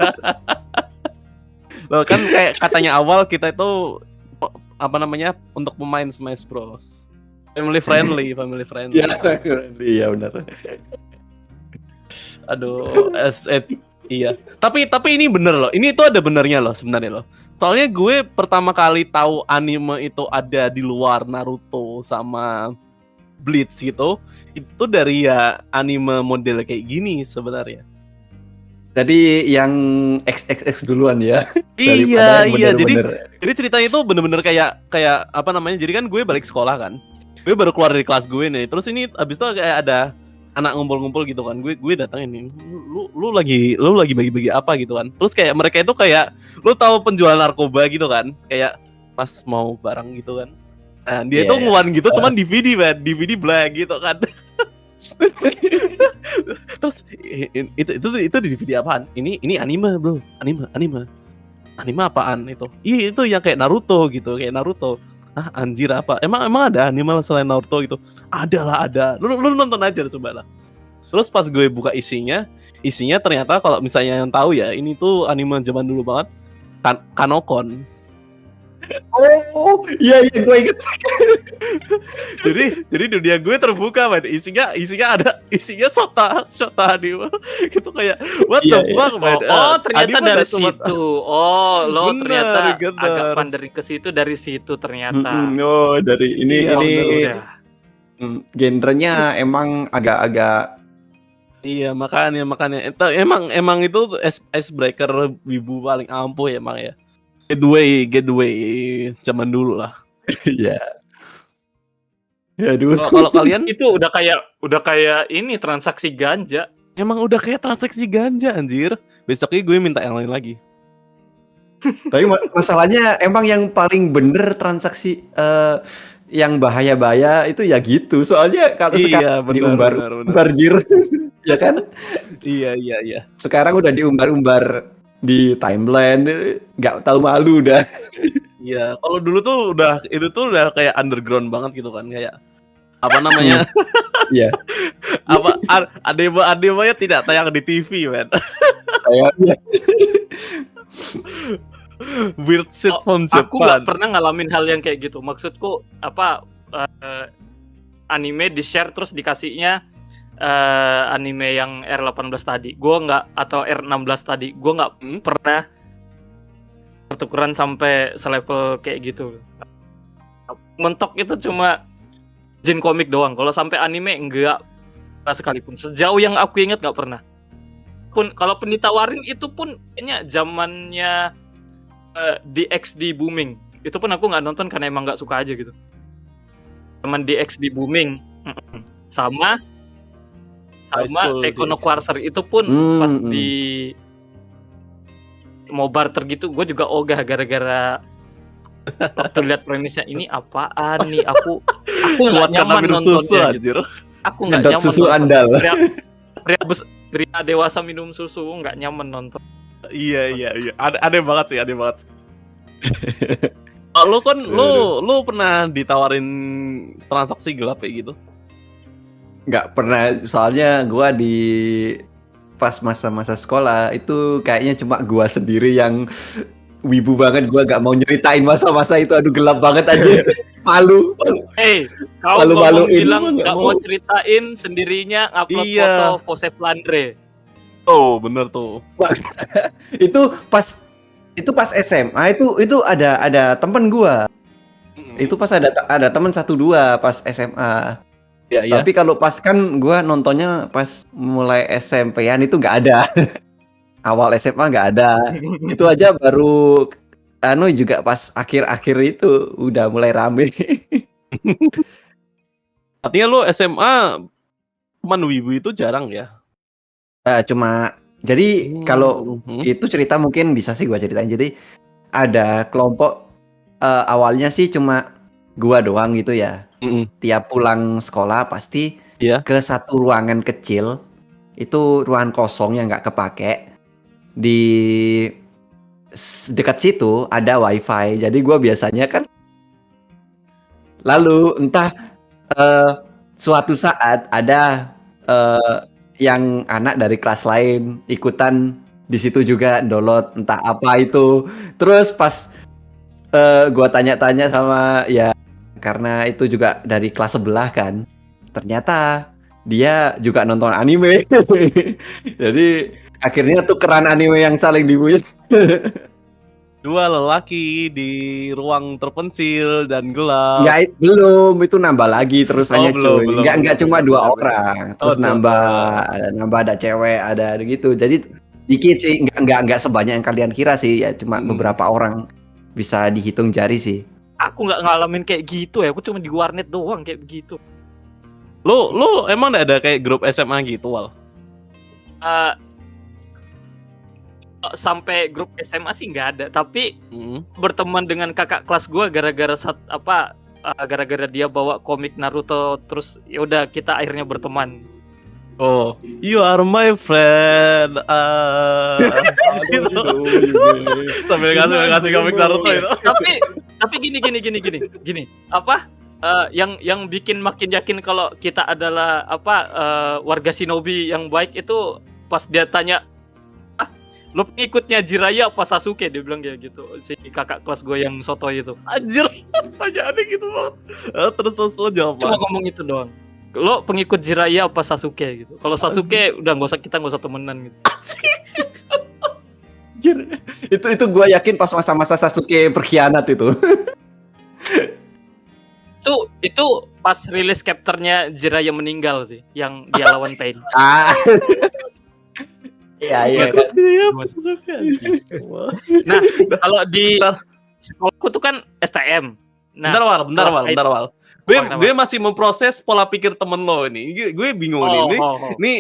Loh kan kayak katanya awal kita itu untuk pemain Smash Bros. Family friendly. Iya benar. Aduh, iya. Tapi ini bener loh. Ini tuh ada benernya loh sebenarnya loh. Soalnya gue pertama kali tahu anime itu ada di luar Naruto sama Bleach gitu, itu dari ya anime model kayak gini sebenarnya. Jadi yang XXX duluan ya. Iya. Jadi ceritanya itu bener-bener kayak jadi kan gue balik sekolah kan. Gue baru keluar dari kelas gue nih. Terus ini abis itu kayak ada anak ngumpul-ngumpul gitu kan. Gue datangin nih. Lu lagi bagi-bagi apa gitu kan. Terus kayak mereka itu kayak lu tahu penjual narkoba gitu kan. Kayak pas mau barang gitu kan. Nah, dia tuh ngeluarin gitu cuman DVD black gitu kan. Terus itu di DVD apaan? Ini anime, Bro. Anime apaan itu? Iya, itu yang kayak Naruto gitu, kayak Naruto. Ah, anjir apa? Emang ada anime selain Naruto gitu? Ada. Lu nonton aja coba lah. Terus pas gue buka isinya ternyata kalau misalnya yang tahu ya, ini tuh anime zaman dulu banget. Kanokon. Oh, iya gue inget. jadi dunia gue terbuka, man. Isinya Shota anime gitu kayak what the fuck, man. Ternyata dari situ. Lo Bener, ternyata bener. agak pandering ke situ dari situ ternyata. Oh, dari ini Udah. genrenya emang agak Iya, makanya itu emang itu icebreaker wibu paling ampuh ya, emang ya. Getaway zaman dulu lah. ya. Ya dulu. Kalau kalian Itu udah kayak ini transaksi ganja. emang udah kayak transaksi ganja anjir. Besoknya gue minta yang lain lagi. Tapi masalahnya emang yang paling bener transaksi yang bahaya-bahaya itu ya gitu. Soalnya kalau sekarang benar. diumbar jir, ya kan? Iya. Sekarang udah diumbar di timeline, nggak tahu malu dah. Iya, kalau dulu tuh udah kayak underground banget gitu kan, kayak apa namanya? Iya. Ademanya tidak tayang di TV, man. Kayaknya. Weird shit from Japan. Aku nggak pernah ngalamin hal yang kayak gitu. Maksudku anime di share terus dikasihnya anime yang R18 tadi. Gue nggak, atau R16 tadi. Gue nggak pernah pertukaran sampai selevel kayak gitu. Mentok itu cuma Jin komik doang. Kalau sampai anime enggak sekalipun. Sejauh yang aku ingat nggak pernah. Kalaupun ditawarin itu pun kayaknya zamannya DxD booming. Itu pun aku nggak nonton karena emang nggak suka aja gitu. Zaman DxD booming sama Seiko no Quarter itu pun pas di mau barter gitu, gue juga ogah gara-gara waktu lihat premisnya ini apaan nih, aku nggak nyaman nontonnya gitu. Aku nggak nyaman susu nonton. andal. Pria dewasa minum susu nggak nyaman nonton. Iya. Ada banget sih. Lu kan lu pernah ditawarin transaksi gelap kayak gitu? Nggak pernah, soalnya gua di pas masa-masa sekolah itu kayaknya cuma gua sendiri yang wibu banget. Gua nggak mau nyeritain masa-masa itu, aduh gelap banget aja. Malu. Kau ngomong bilang nggak mau ceritain sendirinya, upload foto pose Flandre. Oh bener tuh. itu pas SMA itu ada temen gua. Itu pas ada temen 1-2 pas SMA. Ya. Tapi kalau pas kan gue nontonnya pas mulai SMP-an itu nggak ada. awal SMA nggak ada. Itu aja baru juga pas akhir-akhir itu udah mulai rame. Artinya lu SMA teman wibu itu jarang ya? Cuma jadi kalau Mhm. itu cerita mungkin bisa sih gua ceritain. Jadi ada kelompok awalnya sih cuma gua doang gitu ya. Mhm. Tiap pulang sekolah pasti Iya. ke satu ruangan kecil. Itu ruangan kosong yang nggak kepake. Di dekat situ ada wifi. Jadi gua biasanya kan lalu entah suatu saat ada yang anak dari kelas lain ikutan di situ juga download entah apa itu. Terus pas gua tanya-tanya sama ya karena itu juga dari kelas sebelah kan. Ternyata dia juga nonton anime. Jadi akhirnya tukeran anime yang saling dibuyut. Dua lelaki di ruang terpencil dan gelap. Ya belum, itu nambah lagi terusannya belum, cuy. belum, Nggak belum, cuma belum, 2 belum. orang, Oh, terus dua nambah ada cewek, ada gitu. Jadi dikit sih, nggak sebanyak yang kalian kira sih, ya cuma beberapa orang. Bisa dihitung jari sih. Aku nggak ngalamin kayak gitu ya, aku cuma di warnet doang kayak begitu. Lu emang nggak ada kayak grup SMA gitu, Wal? Eh, sampai grup SMA sih nggak ada, tapi berteman dengan kakak kelas gue gara-gara dia bawa komik Naruto, terus ya udah kita akhirnya berteman. Oh, you are my friend. Gitu. Sambil ngasih komik Naruto itu. Tapi gini. Yang bikin makin yakin kalau kita adalah warga shinobi yang baik itu pas dia tanya, lu pengikutnya Jiraiya apa Sasuke, dia bilang kayak gitu, si kakak kelas gue yang sotoy itu. Anjir, tanyaannya gitu banget. Terus lo jawab Cuma ngomong itu doang. Lo pengikut Jiraiya apa Sasuke gitu. Kalau Sasuke udah kita nggak usah temenan gitu. Anjir. Itu gue yakin pas masa-masa Sasuke berkhianat itu. Itu pas rilis chapternya Jiraiya meninggal sih, yang dia lawan Pain. Iya. Nah, kalau di sekolahku tuh kan STM. Nah, bentar Wal. Gue masih memproses pola pikir temen lo ini. Gue bingung nih.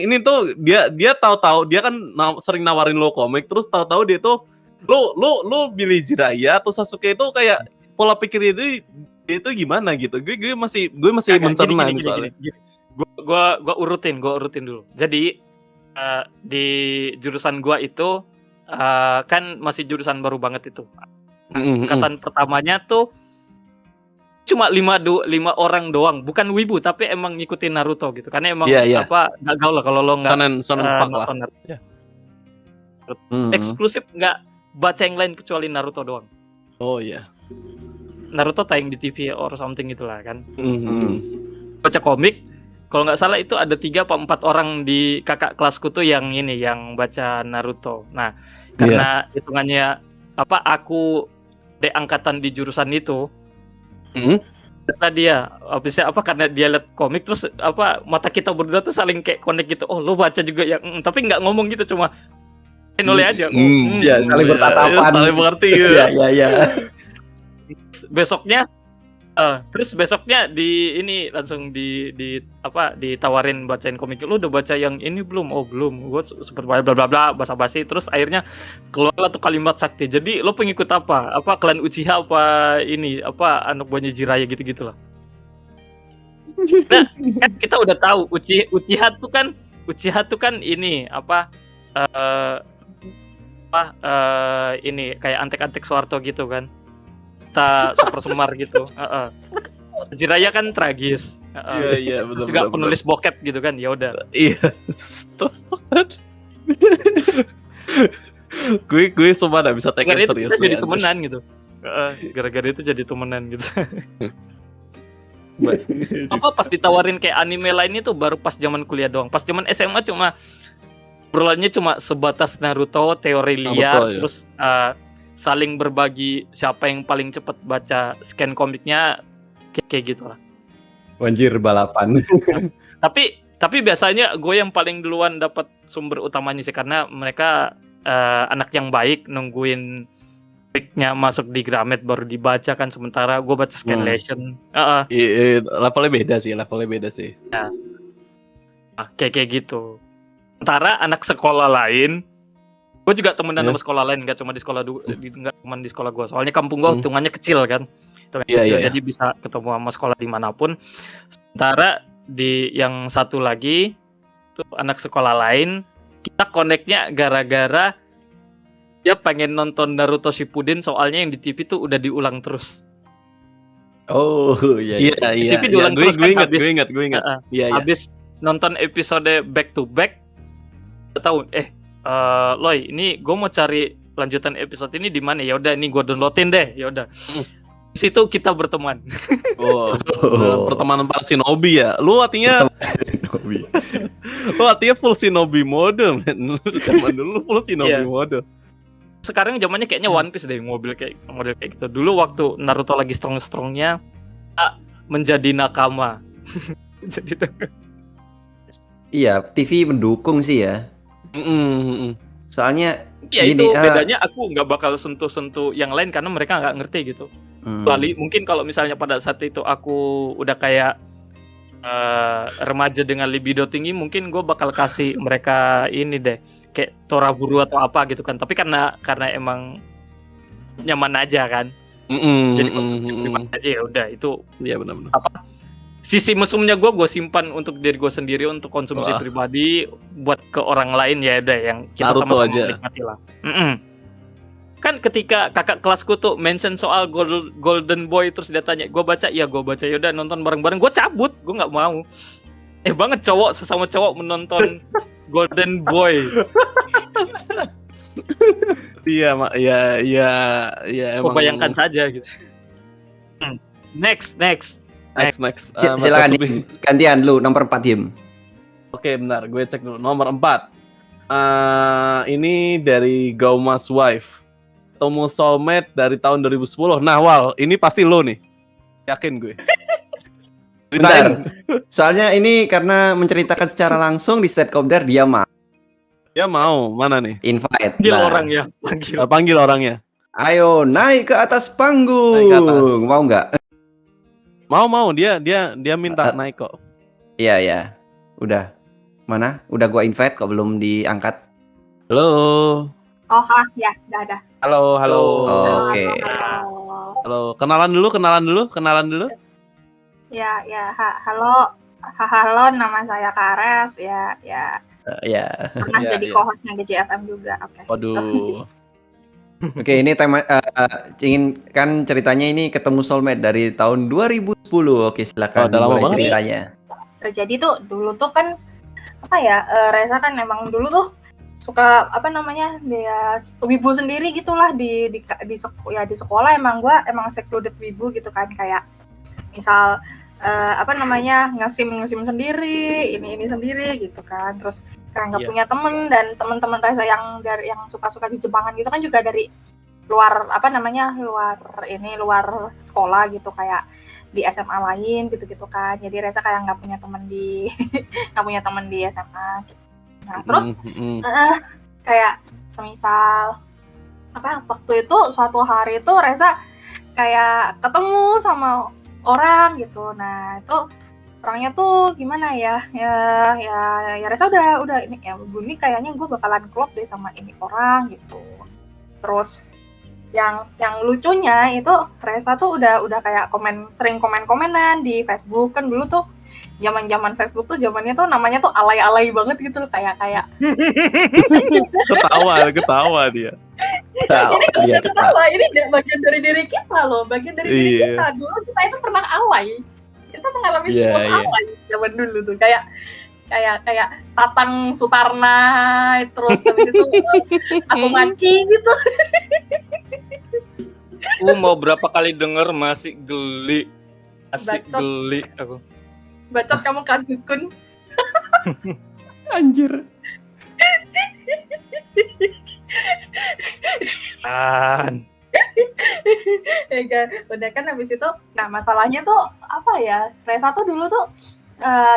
Ini tuh dia tahu-tahu dia kan sering nawarin lo komik, terus tahu-tahu dia tuh lo pilih Jiraiya atau Sasuke itu kayak pola pikir itu gimana gitu. Gue masih mencerna nih soalnya. Gue urutin dulu. Jadi di jurusan gua itu kan masih jurusan baru banget itu. Angkatan pertamanya tuh cuma 5 orang doang, bukan wibu tapi emang ngikutin Naruto gitu. Karena emang nggak gaul lah kalau lo nggak nonton Naruto. Eksklusif nggak baca yang lain kecuali Naruto doang. Oh iya. Naruto tayang di TV or something itulah kan. Baca komik. Kalau nggak salah itu ada 3 atau 4 orang di kakak kelasku tuh yang baca Naruto. Nah, karena hitungannya aku angkatan di jurusan itu. Kata dia, karena dia lihat komik terus mata kita berdua tuh saling kayak connect gitu. Oh, lo baca juga ya. Tapi nggak ngomong gitu, cuma noleh aja. Ya, saling bertatapan. Saling mengerti gitu. Iya. Terus besoknya langsung ditawarin bacain komik. Lu udah baca yang ini belum? Oh belum. Gue sempet bla bla bla basa-basi. Terus akhirnya keluarlah tuh kalimat sakti. Jadi lo pengikut apa? Klan Uchiha anak buahnya Jiraiya gitu-gitulah. Nah, kan kita udah tahu Uchiha tuh kan kayak antek-antek Soeharto gitu kan. Kita super semar gitu. Jiraiya kan tragis. Iya, betul. Juga penulis bokep gitu kan. Ya udah. Iya. gue semua enggak bisa take it serius. Jadi temenan gitu. Gara-gara itu jadi temenan gitu. Pas ditawarin kayak anime lainnya tuh baru pas zaman kuliah doang. Pas zaman SMA obrolannya cuma sebatas Naruto, teori liar, terus saling berbagi siapa yang paling cepat baca scan komiknya kayak gitu lah. Anjir, balapan. Tapi biasanya gue yang paling duluan dapat sumber utamanya sih, karena mereka anak yang baik nungguin pick-nya masuk di Gramet baru dibaca kan, sementara gue baca Scanlation. Levelnya beda sih. Nah, kayak gitu. Sementara anak sekolah lain, gue juga temenan sama sekolah lain, nggak cuma di sekolah nggak cuma di sekolah gue. Soalnya kampung gue hitungannya kecil kan, jadi bisa ketemu sama sekolah dimanapun. Sementara di yang satu lagi tuh anak sekolah lain, kita connect-nya gara-gara dia pengen nonton Naruto Shippuden, soalnya yang di TV tuh udah diulang terus. Oh iya. Iya. TV diulang terus Gue kan, ingat. Iya. Habis nonton episode back to back, tahu Loy, ini gue mau cari lanjutan episode ini di mana? Ya udah, ini gue downloadin deh. Ya udah. Di situ kita berteman. Pertemanan para shinobi ya. Lu artinya full shinobi mode, men. Zaman dulu full shinobi mode. Sekarang zamannya kayaknya One Piece deh, model kayak gitu. Dulu waktu Naruto lagi strong-strongnya, menjadi nakama. Iya, TV mendukung sih ya. Soalnya ya gini, itu bedanya aku nggak bakal sentuh-sentuh yang lain karena mereka nggak ngerti gitu. Kecuali mungkin kalau misalnya pada saat itu aku udah kayak remaja dengan libido tinggi, mungkin gue bakal kasih mereka ini deh, kayak Toraburu atau apa gitu kan. Tapi karena emang nyaman aja kan, jadi pribadi aja ya udah itu. Iya benar-benar. Sisi mesumnya gue simpan untuk diri gue sendiri, untuk konsumsi pribadi, buat ke orang lain ya udah yang kita sama-sama menikmati lah. Kan ketika kakak kelasku tuh mention soal Golden Boy, terus dia tanya, gue baca, yaudah nonton bareng-bareng, gue cabut, gue nggak mau. Banget cowok sesama cowok menonton Golden Boy. Iya emang. Bayangkan saja gitu. Next. Silakan gantian lu nomor 4 Him. Oke, bentar, gue cek dulu nomor 4. Ini dari Gauma's Wife. Ketemu soulmate dari tahun 2010. Nah, Wal, ini pasti lo nih. Yakin gue. Bentar. Soalnya ini karena menceritakan secara langsung di Statkopdar, dia mau. Dia mau, mana nih? Invite. Panggil orangnya. Panggil orangnya. Ayo naik ke atas panggung. Mau nggak? Mau. Dia minta naik kok. Iya. Udah. Mana? Udah gua invite kok, belum diangkat. Halo. Oh, ya, udah. Halo. Oke. Halo. Kenalan dulu. Ya, halo, nama saya Kares. Ya. Pernah jadi co-hostnya GJFM juga. Oke. Waduh. Oke, ini tema ingin kan ceritanya ini ketemu soulmate dari tahun 2010. Oke, silakan mulai ceritanya. Terjadi tuh dulu tuh kan Reza kan emang dulu tuh suka dia wibu sendiri gitulah di sekolah. Emang secluded wibu gitu kan, kayak misal ngesim sendiri, ini sendiri gitu kan. Terus karena nggak punya temen, dan teman-teman Reza yang suka di Jepangan gitu kan juga dari luar sekolah gitu, kayak di SMA lain gitu kan. Jadi Reza kayak nggak punya temen di SMA gitu. Nah terus kayak semisal waktu itu suatu hari itu Reza kayak ketemu sama orang gitu. Nah itu orangnya tuh gimana ya Reza udah ini ya, ini kayaknya gue bakalan klop deh sama ini orang gitu. Terus yang lucunya itu Reza tuh udah kayak sering komenan di Facebook. Kan dulu tuh zaman Facebook tuh zamannya tuh namanya tuh alay-alay banget gitu loh, kayak ketawa dia. Ini ketawa, ini bagian dari diri kita loh, diri kita. Dulu kita itu pernah alay, kita mengalami siklus alay zaman dulu tuh, kayak Tatang Sutarna, terus habis itu aku maci gitu. Aku mau berapa kali denger masih geli, geli aku. Bacot kamu Kazukun. Anjir. Udah kan habis itu, nah masalahnya tuh Reza tuh dulu tuh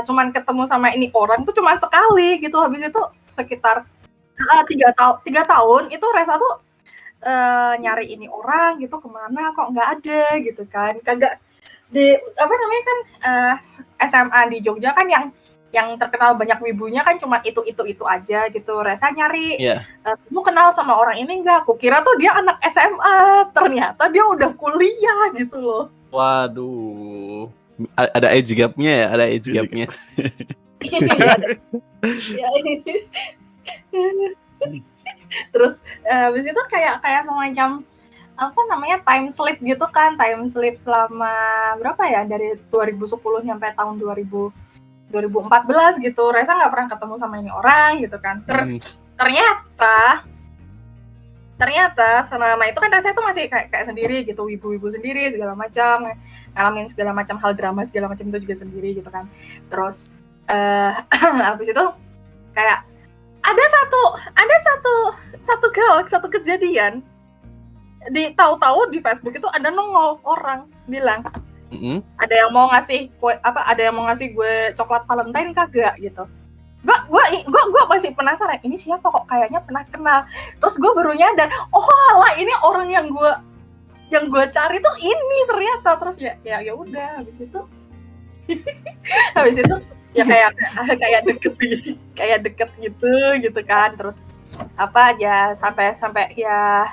cuman ketemu sama ini orang tuh cuman sekali gitu. Habis itu sekitar 3 tahun itu Reza tuh nyari ini orang gitu kemana kok nggak ada gitu kan, kagak di apa namanya kan SMA di Jogja kan yang terkenal banyak wibunya kan cuma itu aja gitu. Reza nyari kamu kenal sama orang ini nggak? Kukira tuh dia anak SMA, ternyata dia udah kuliah gitu loh. Waduh, ada age gap-nya ya, ada age gap-nya. Terus habis itu kayak semacam apa namanya time slip gitu kan, time slip selama berapa ya, dari 2010 sampai tahun 2014 gitu. Reza nggak pernah ketemu sama ini orang gitu kan. Ternyata selama itu kan Reza itu masih kayak sendiri gitu, wibu-wibu sendiri segala macam, ngalamin segala macam hal drama segala macam itu juga sendiri gitu kan. Terus habis itu kayak ada satu kejadian tahu-tahu di Facebook itu ada nongol orang bilang ada yang mau ngasih gue coklat Valentine kagak gitu. Gue masih penasaran, ini siapa kok kayaknya pernah kenal. Terus gue baru nyadar, oh alah ini orang yang gue cari tuh ini ternyata. Terus ya udah habis itu ya kayak deket gitu kan. Terus apa aja sampai ya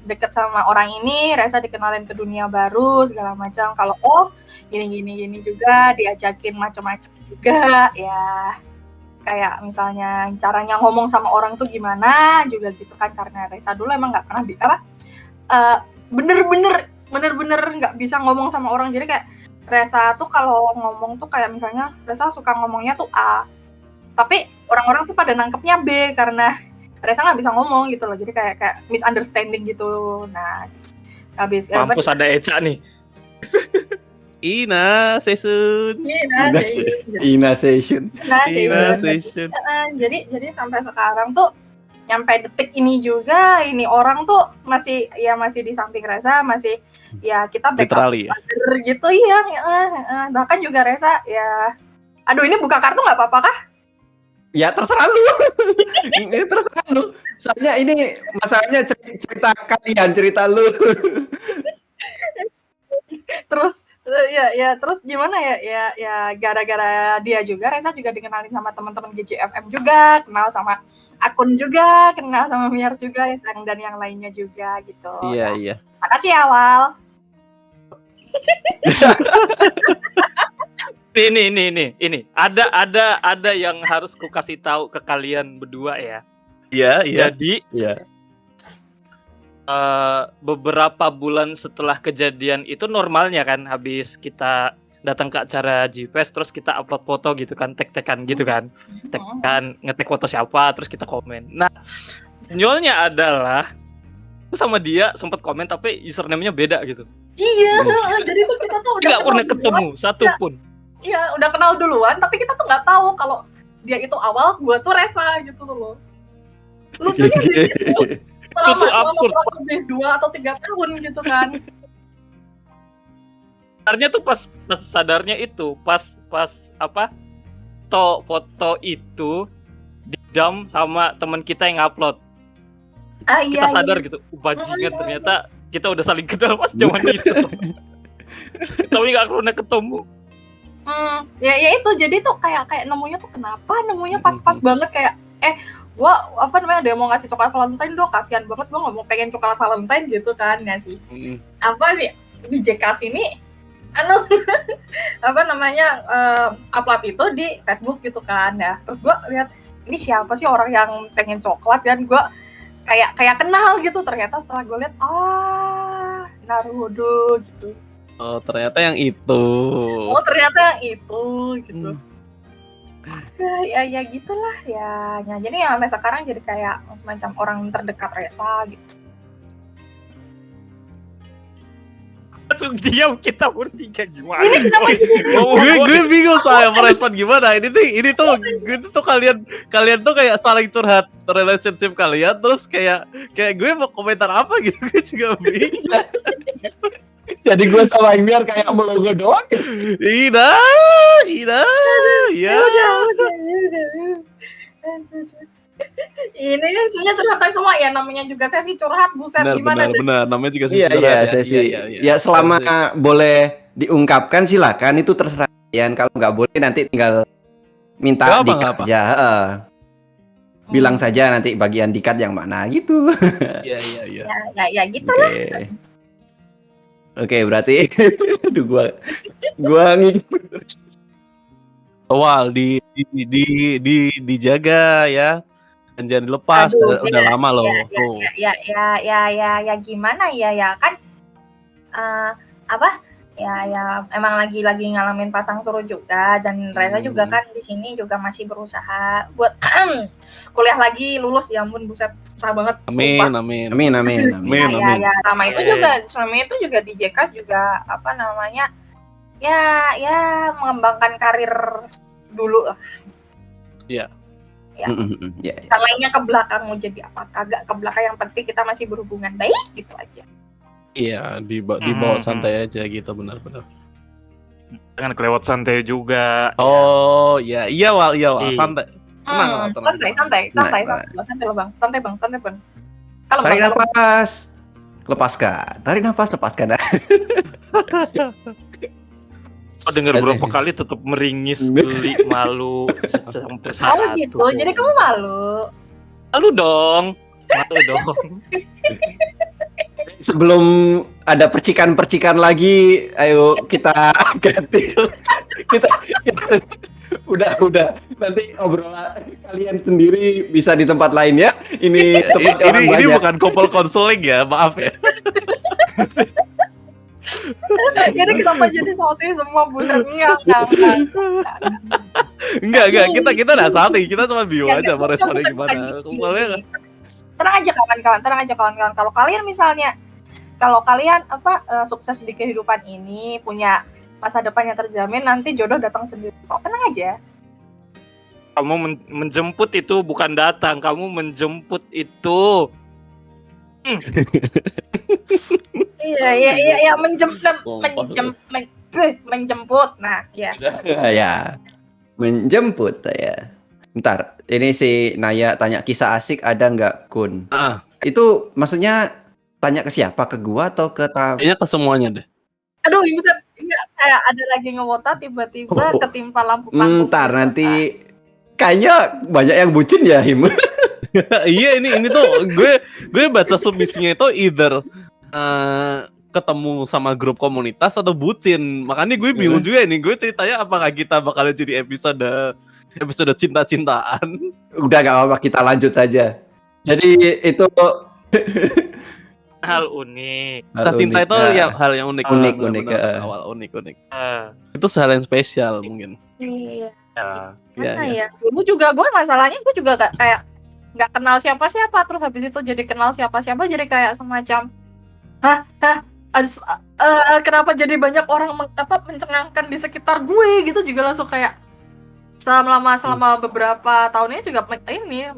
deket sama orang ini, Reza dikenalin ke dunia baru segala macam. Kalau gini juga diajakin macam-macam juga ya, kayak misalnya caranya ngomong sama orang tuh gimana juga gitu kan, karena Reza dulu emang nggak pernah bener-bener nggak bisa ngomong sama orang. Jadi kayak Reza tuh kalau ngomong tuh kayak misalnya Reza suka ngomongnya tuh A, tapi orang-orang tuh pada nangkepnya B karena Reza nggak bisa ngomong gitu loh. Jadi kayak misunderstanding gitu. Nah habis mampus ada Eca nih. Ina session. Jadi sampai sekarang tuh nyampe detik ini juga ini orang tuh masih di samping Reza, masih ya kita backup gitu ya. Bahkan juga Reza ya, aduh ini buka kartu nggak apa-apa kah? Ya terserah lu. Ini terserah lu. Soalnya ini masalahnya cerita lu. Terus terus gimana ya gara-gara dia juga Reza juga dikenalin sama teman-teman GJFM juga, kenal sama Akun juga, kenal sama Miar juga dan yang lainnya juga gitu. Iya. Makasih ya Wal. Ini ada yang harus ku kasih tahu ke kalian berdua ya. Iya. Jadi beberapa bulan setelah kejadian itu normalnya kan, habis kita datang ke acara G-Fest terus kita upload foto gitu kan, tag-tagan gitu kan, ngetek foto siapa terus kita komen. Nah nyolnya adalah aku sama dia sempat komen tapi username-nya beda gitu. Iya, jadi tuh kita tuh udah nggak pernah ketemu satu pun. Iya, udah kenal duluan, tapi kita tuh nggak tahu kalau dia itu awal, gue tuh Reza gitu loh. Lucunya gitu. Selama lebih 2 atau 3 tahun gitu kan. Sebenarnya tuh pas sadarnya itu pas apa foto itu didam sama teman kita yang upload. Kita sadar gitu, bajingan ternyata kita udah saling kenal pas zaman itu. Tapi nggak pernah ketemu. Ya itu jadi tuh kayak nemunya tuh nemunya pas banget kayak gua ada yang mau ngasih coklat Valentine dong, kasihan banget gua nggak mau pengen coklat Valentine gitu kan, ngasih di JK sini upload itu di Facebook gitu kan ya. Terus gua lihat ini siapa sih orang yang pengen coklat kan, gua kayak kenal gitu. Ternyata setelah gua lihat Naruhodo gitu. Oh ternyata yang itu gitu. Ya gitulah ya. Jadi ya sampai sekarang jadi kayak semacam orang terdekat Reza gitu. Langsung diam kita bertiga gimana? Ini kenapa gue bingung saya merespon gimana. Ini tuh kalian tuh kayak saling curhat relationship kalian, terus kayak gue mau komentar apa gitu, gue juga bingung. Jadi gue sama Imiar kayak melogo doang. Ida. Ya. Udah. Ini kan sebenarnya curhatan semua ya, namanya juga sesi curhat, buset gimana deh. Benar, namanya juga Iya, curhat ya. sesi. Iya. Ya selama boleh diungkapkan silakan, itu terserah kalian. Kalau nggak boleh nanti tinggal minta dikat aja. Bilang saja nanti bagian dikat yang mana gitu. Iya. Ya gitu lah. Oke, berarti aduh gua ngikut. Awal dijaga ya. Dan jangan dilepas. Aduh, udah lama loh. Ya gimana ya kan ya emang lagi ngalamin pasang surut juga, dan Reza juga kan di sini juga masih berusaha buat kuliah lagi, lulus, ya ampun buset susah banget. Amin. Ya sama itu juga di JK juga apa namanya ya mengembangkan karir dulu lah. Iya. Yang lainnya ke belakang mau jadi apa kagak ke belakang, yang penting kita masih berhubungan baik gitu aja. Iya, dibawa santai aja gitu, benar-benar. Jangan kelewat santai juga. Oh, iya Wal, santai. Tenang. Santai Bang. Kalau tarik nafas, lepaskan. Tarik nafas, lepaskan. Kau dengar berapa kali tetap meringis, geli, malu sampai satu. Oh gitu, jadi kamu malu? Malu dong. Sebelum ada percikan-percikan lagi, ayo kita ganti. kita udah nanti obrolan kalian sendiri bisa di tempat lain ya. Ini bukan couple counseling ya, maaf ya. Jadi kenapa jadi salty semua, buset? Enggak, kita enggak salty, kita cuma bingung aja mau responnya gimana. Tenang aja kawan-kawan. Kalau kalian sukses di kehidupan ini, punya masa depan yang terjamin, nanti jodoh datang sendiri kok. Tenang aja. Kamu menjemput itu bukan datang, kamu menjemput itu. Iya, menjemput. Nah, ya. Ya. Menjemput ya. Bentar, ini si Naya tanya kisah asik ada nggak, Kun? Itu maksudnya tanya ke siapa? Ke gua atau ke kayaknya ke semuanya deh. Aduh, bisa enggak kayak ada lagi ngewota tiba-tiba ketimpa lampu panggung. Bentar, nanti kayaknya banyak yang bucin ya, Him. Iya, ini tuh gue baca submisinya itu either ketemu sama grup komunitas atau bucin. Makanya gue bingung juga nih, gue ceritanya apakah kita bakal jadi episode cinta-cintaan. Udah gak apa-apa, kita lanjut saja. Jadi itu hal unik. Cinta itu hal yang unik. Unik. Awal unik. Itu hal yang spesial mungkin. Iya. Ya. Dulu juga gue masalahnya gue juga nggak kenal siapa-siapa, terus habis itu jadi kenal siapa-siapa, jadi kayak semacam kenapa jadi banyak orang mencengangkan di sekitar gue gitu, juga langsung kayak selama beberapa tahun ini juga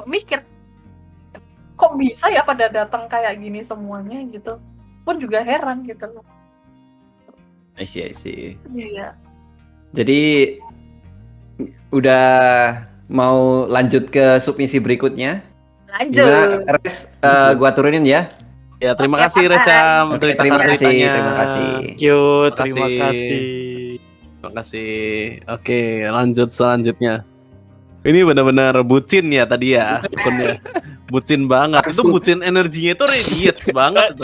mikir kok bisa ya pada datang kayak gini semuanya gitu, pun juga heran gitu loh. I see. Iya. Jadi udah mau lanjut ke submisi berikutnya? Lanjut. Gimana, Res? Gua turunin ya. Ya, terima kasih Reza Terima kasih. Terima kasih. Oke, lanjut selanjutnya. Ini benar-benar bucin ya tadi ya, akunnya. Bucin banget. Itu bucin energinya itu radiates banget.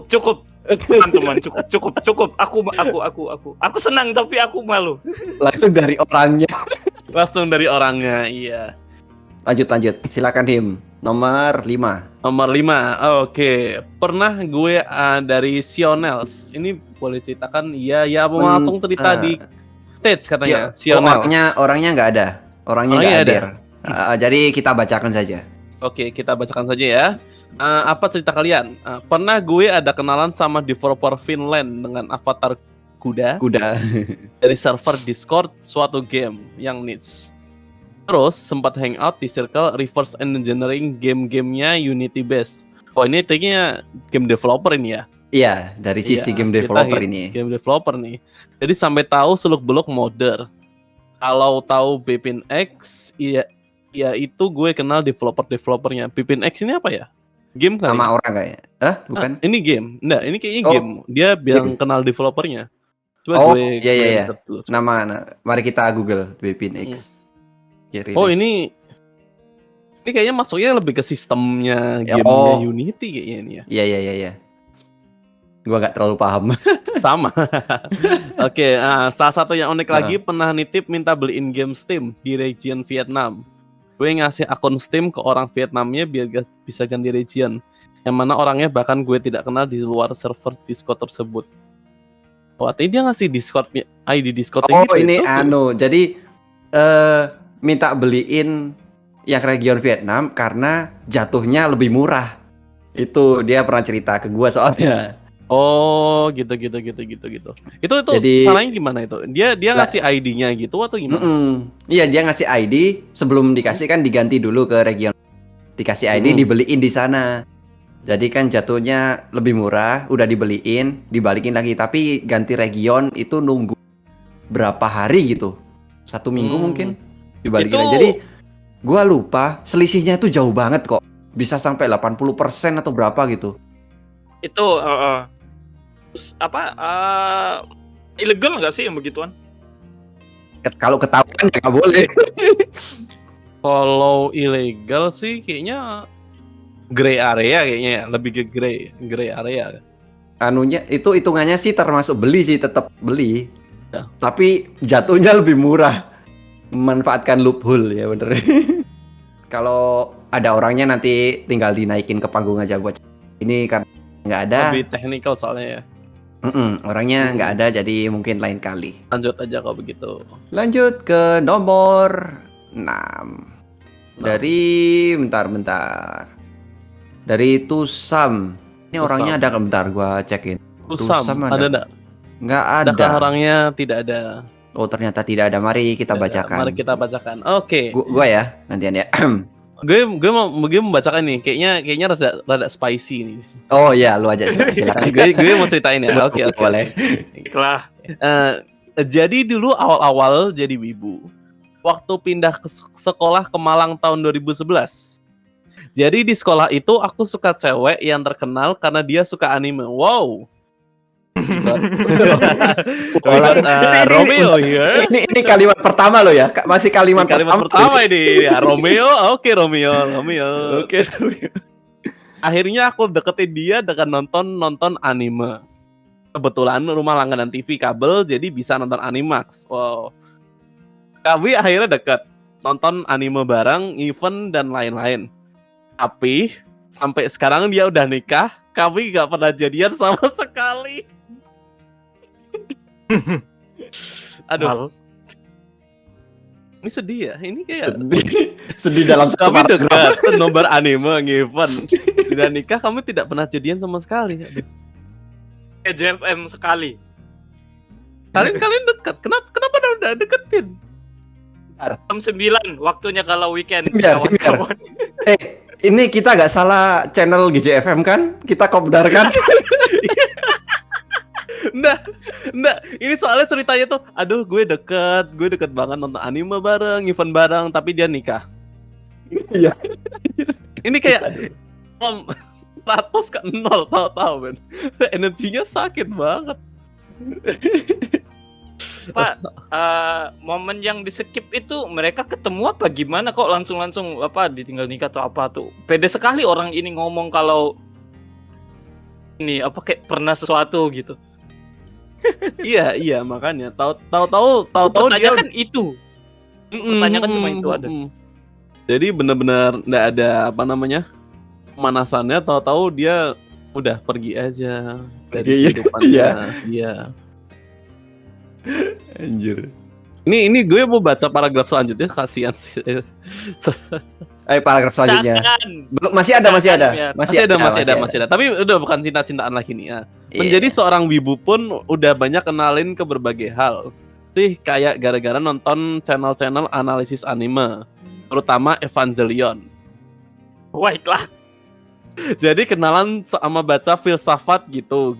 Cukup. Teman-teman, cukup. Aku senang tapi aku malu. Langsung dari orangnya, iya. Lanjut. Silakan Him. Nomor 5. Oke. Pernah gue dari Sionels. Ini boleh ceritakan? Iya, mau langsung cerita di stage katanya. Sionels. Orangnya nggak ada. Orangnya nggak hadir. Jadi kita bacakan saja. Oke, kita bacakan saja ya. Apa cerita kalian? Pernah gue ada kenalan sama developer Finland dengan avatar kuda dari server Discord suatu game yang niche. Terus sempat hangout di circle reverse engineering game-gamenya Unity Base. Oh, ini kayaknya game developer ini ya? Iya, dari sisi game developer ini. Game developer nih. Jadi sampai tahu seluk-beluk modder. Kalau tahu Bepin X, iya Ya itu gue kenal developernya. Pipin X ini apa ya? Game kali. Nama orang kayaknya. Bukan. Ini game. Enggak, ini kayaknya Oh. game. Dia bilang kenal developernya. Coba gue iya. research dulu. Mari kita Google Pipin X. Ya, Oh, rilis. ini kayaknya masuknya lebih ke sistemnya Ya, gamenya Unity kayaknya ini ya. Iya. Gua nggak terlalu paham. Sama. Oke, salah satu yang unik lagi pernah nitip minta beliin game Steam di region Vietnam. Gue ngasih akun Steam ke orang Vietnamnya biar bisa ganti region. Yang mana orangnya bahkan gue tidak kenal di luar server Discord tersebut. Oh, artinya dia ngasih ID Discord-nya gitu. Ini itu. jadi minta beliin yang region Vietnam karena jatuhnya lebih murah. Itu dia pernah cerita ke gua soalnya. Oh, gitu. Itu Jadi- salahnya gimana itu? Dia ngasih ID-nya gitu atau gimana? Iya, dia ngasih ID, sebelum dikasih kan diganti dulu ke region. Dikasih ID, dibeliin di sana. Jadi kan jatuhnya lebih murah, udah dibeliin, dibalikin lagi. Tapi ganti region itu nunggu berapa hari gitu. 1 minggu mungkin dibalikin Itu- lagi. Jadi gua lupa, selisihnya itu jauh banget kok. Bisa sampai 80% atau berapa gitu. Itu terus ilegal nggak sih yang begituan? Kalau ketahuan ya nggak boleh. Kalau ilegal sih kayaknya gray area kayaknya ya, lebih ke gray area. Anunya itu hitungannya sih termasuk beli sih, tetap beli. Ya. Tapi jatuhnya lebih murah. Memanfaatkan loophole ya bener. Kalau ada orangnya nanti tinggal dinaikin ke panggung aja buat ini kan nggak ada. Lebih technical soalnya ya. Orangnya nggak ada, jadi mungkin lain kali. Lanjut aja kalau begitu. Lanjut ke nomor 6. Dari bentar. Dari Tusam. Ini orangnya ada nggak? Bentar gua cekin. Tusam Tusam ada enggak? Nggak Adakah ada. orangnya tidak ada? Oh, ternyata tidak ada. Mari kita Tidak ada. bacakan. Mari kita bacakan. Oke. Gua ya nantian ya. Gue mau membacakan nih. Kayaknya rada spicy nih. Oh iya, lu aja silakan. gue mau ceritain ya. Oke. Boleh. Baiklah. Jadi dulu awal-awal jadi wibu. Waktu pindah ke sekolah ke Malang tahun 2011. Jadi di sekolah itu aku suka cewek yang terkenal karena dia suka anime. Wow. Romeo here. Ini kalimat pertama lo ya. Masih kalimat pertama ini. Ya, Romeo. Oke, Romeo. Oke. Akhirnya aku deketin dia dengan nonton anime. Kebetulan rumah langganan TV kabel, jadi bisa nonton Animax. Wow. Kami akhirnya deket, nonton anime bareng, event dan lain-lain. Tapi sampai sekarang dia udah nikah, kami gak pernah jadian sama sekali. Aduh, ini sedih ya. Ini kayak sedih dalam satu kami paragraf. deket, nobar anime, event, tidak nikah, kami tidak pernah jadian sama sekali. Aduh. JFM sekali. Kalian dekat, kenapa udah deketin? Jam 9 waktunya kalau weekend. Biar. Ini kita nggak salah channel GJFM kan? Kita kopdar kan? Nggak. Ini soalnya ceritanya tuh, aduh gue deket banget nonton anime bareng, event bareng, tapi dia nikah. Iya. Ini kayak 100 ke 0 tahu men. Energinya sakit banget. Pak, momen yang di skip itu mereka ketemu apa gimana kok langsung ditinggal nikah atau apa tuh? Pede sekali orang ini ngomong kalau ini apa kayak pernah sesuatu gitu. Iya makanya tahu dia kan itu. Pertanyaan kan cuma itu ada. Jadi benar-benar nggak ada pemanasannya, tahu-tahu dia udah pergi aja dari kehidupannya. Iya. Anjir. Ini gue mau baca paragraf selanjutnya, kasihan sih. Ayo paragraf selanjutnya. Belum, masih ada. Tapi udah bukan cinta-cintaan lagi nih ya. Menjadi seorang wibu pun udah banyak kenalin ke berbagai hal. Sih kayak gara-gara nonton channel-channel analisis anime, terutama Evangelion. Baiklah. Jadi kenalan sama baca filsafat gitu.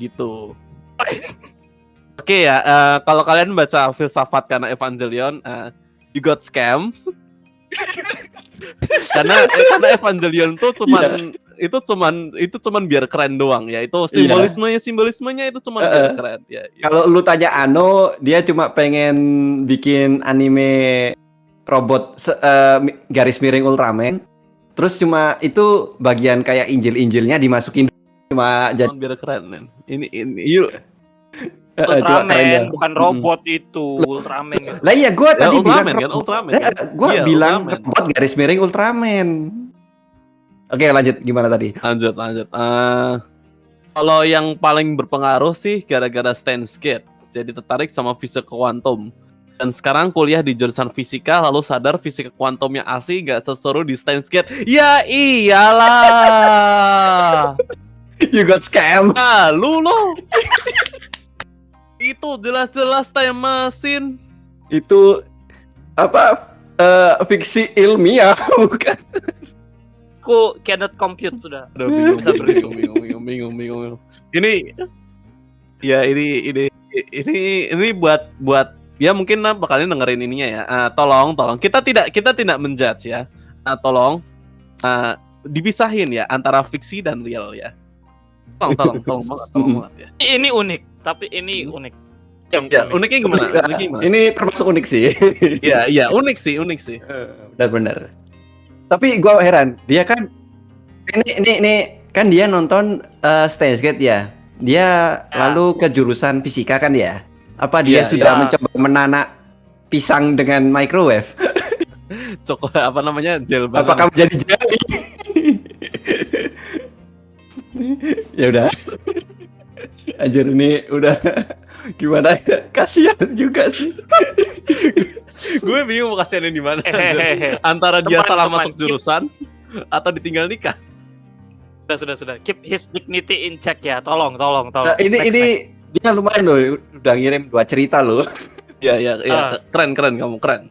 Oke ya, kalau kalian baca filsafat karena Evangelion, you got scam. karena Evangelion tuh cuman Iya. itu cuman biar keren doang ya. Itu Iya. simbolismenya itu cuman biar keren ya. Kalau lu tanya Ano, dia cuma pengen bikin anime robot garis miring Ultraman. Terus cuma itu bagian kayak injil-injilnya dimasukin cuma jadi Cuman biar keren, men. Ini yuk. cuma keren Ultraman doang. bukan robot itu, Ultraman. Gitu. Lah iya gua Ya, tadi bilang Ultraman kan, Ultraman. gua Iya, bilang Ultraman. robot garis miring Ultraman. Oke, lanjut gimana tadi? Lanjut. Kalau yang paling berpengaruh sih gara-gara Steins Gate. Jadi tertarik sama fisika kuantum. Dan sekarang kuliah di jurusan fisika, lalu sadar fisika kuantumnya asli gak seseru di Steins Gate. Ya iyalah. You got scam. Ah, lu loh. Itu jelas-jelas time machine. Itu apa fiksi ilmiah bukan? Aku cannot compute sudah. Aduh, bingung. Ini buat ya mungkin bakalnya dengerin ininya ya. Tolong kita tidak menjudge ya. Tolong dipisahin ya antara fiksi dan real ya. Tolong banget ya. Ini unik, tapi ini unik. Ya, uniknya gimana? Ini termasuk unik sih. Iya, unik sih. Benar. Tapi gua heran, dia kan ini kan dia nonton Steins Gate ya. Dia lalu ke jurusan fisika kan ya. Apa dia sudah mencoba menanak pisang dengan microwave? Apa namanya? Gel banget. Apakah menjadi jelly? Ya udah. Anjir ini udah gimana ya? Kasihan juga sih. Gue bingung mau kasihanin di mana. Antara dia salah masuk jurusan atau ditinggal nikah. Sudah. Keep his dignity in check ya. Tolong. Ini dia lumayan loh, udah ngirim 2 cerita loh. Iya. Keren kamu, keren.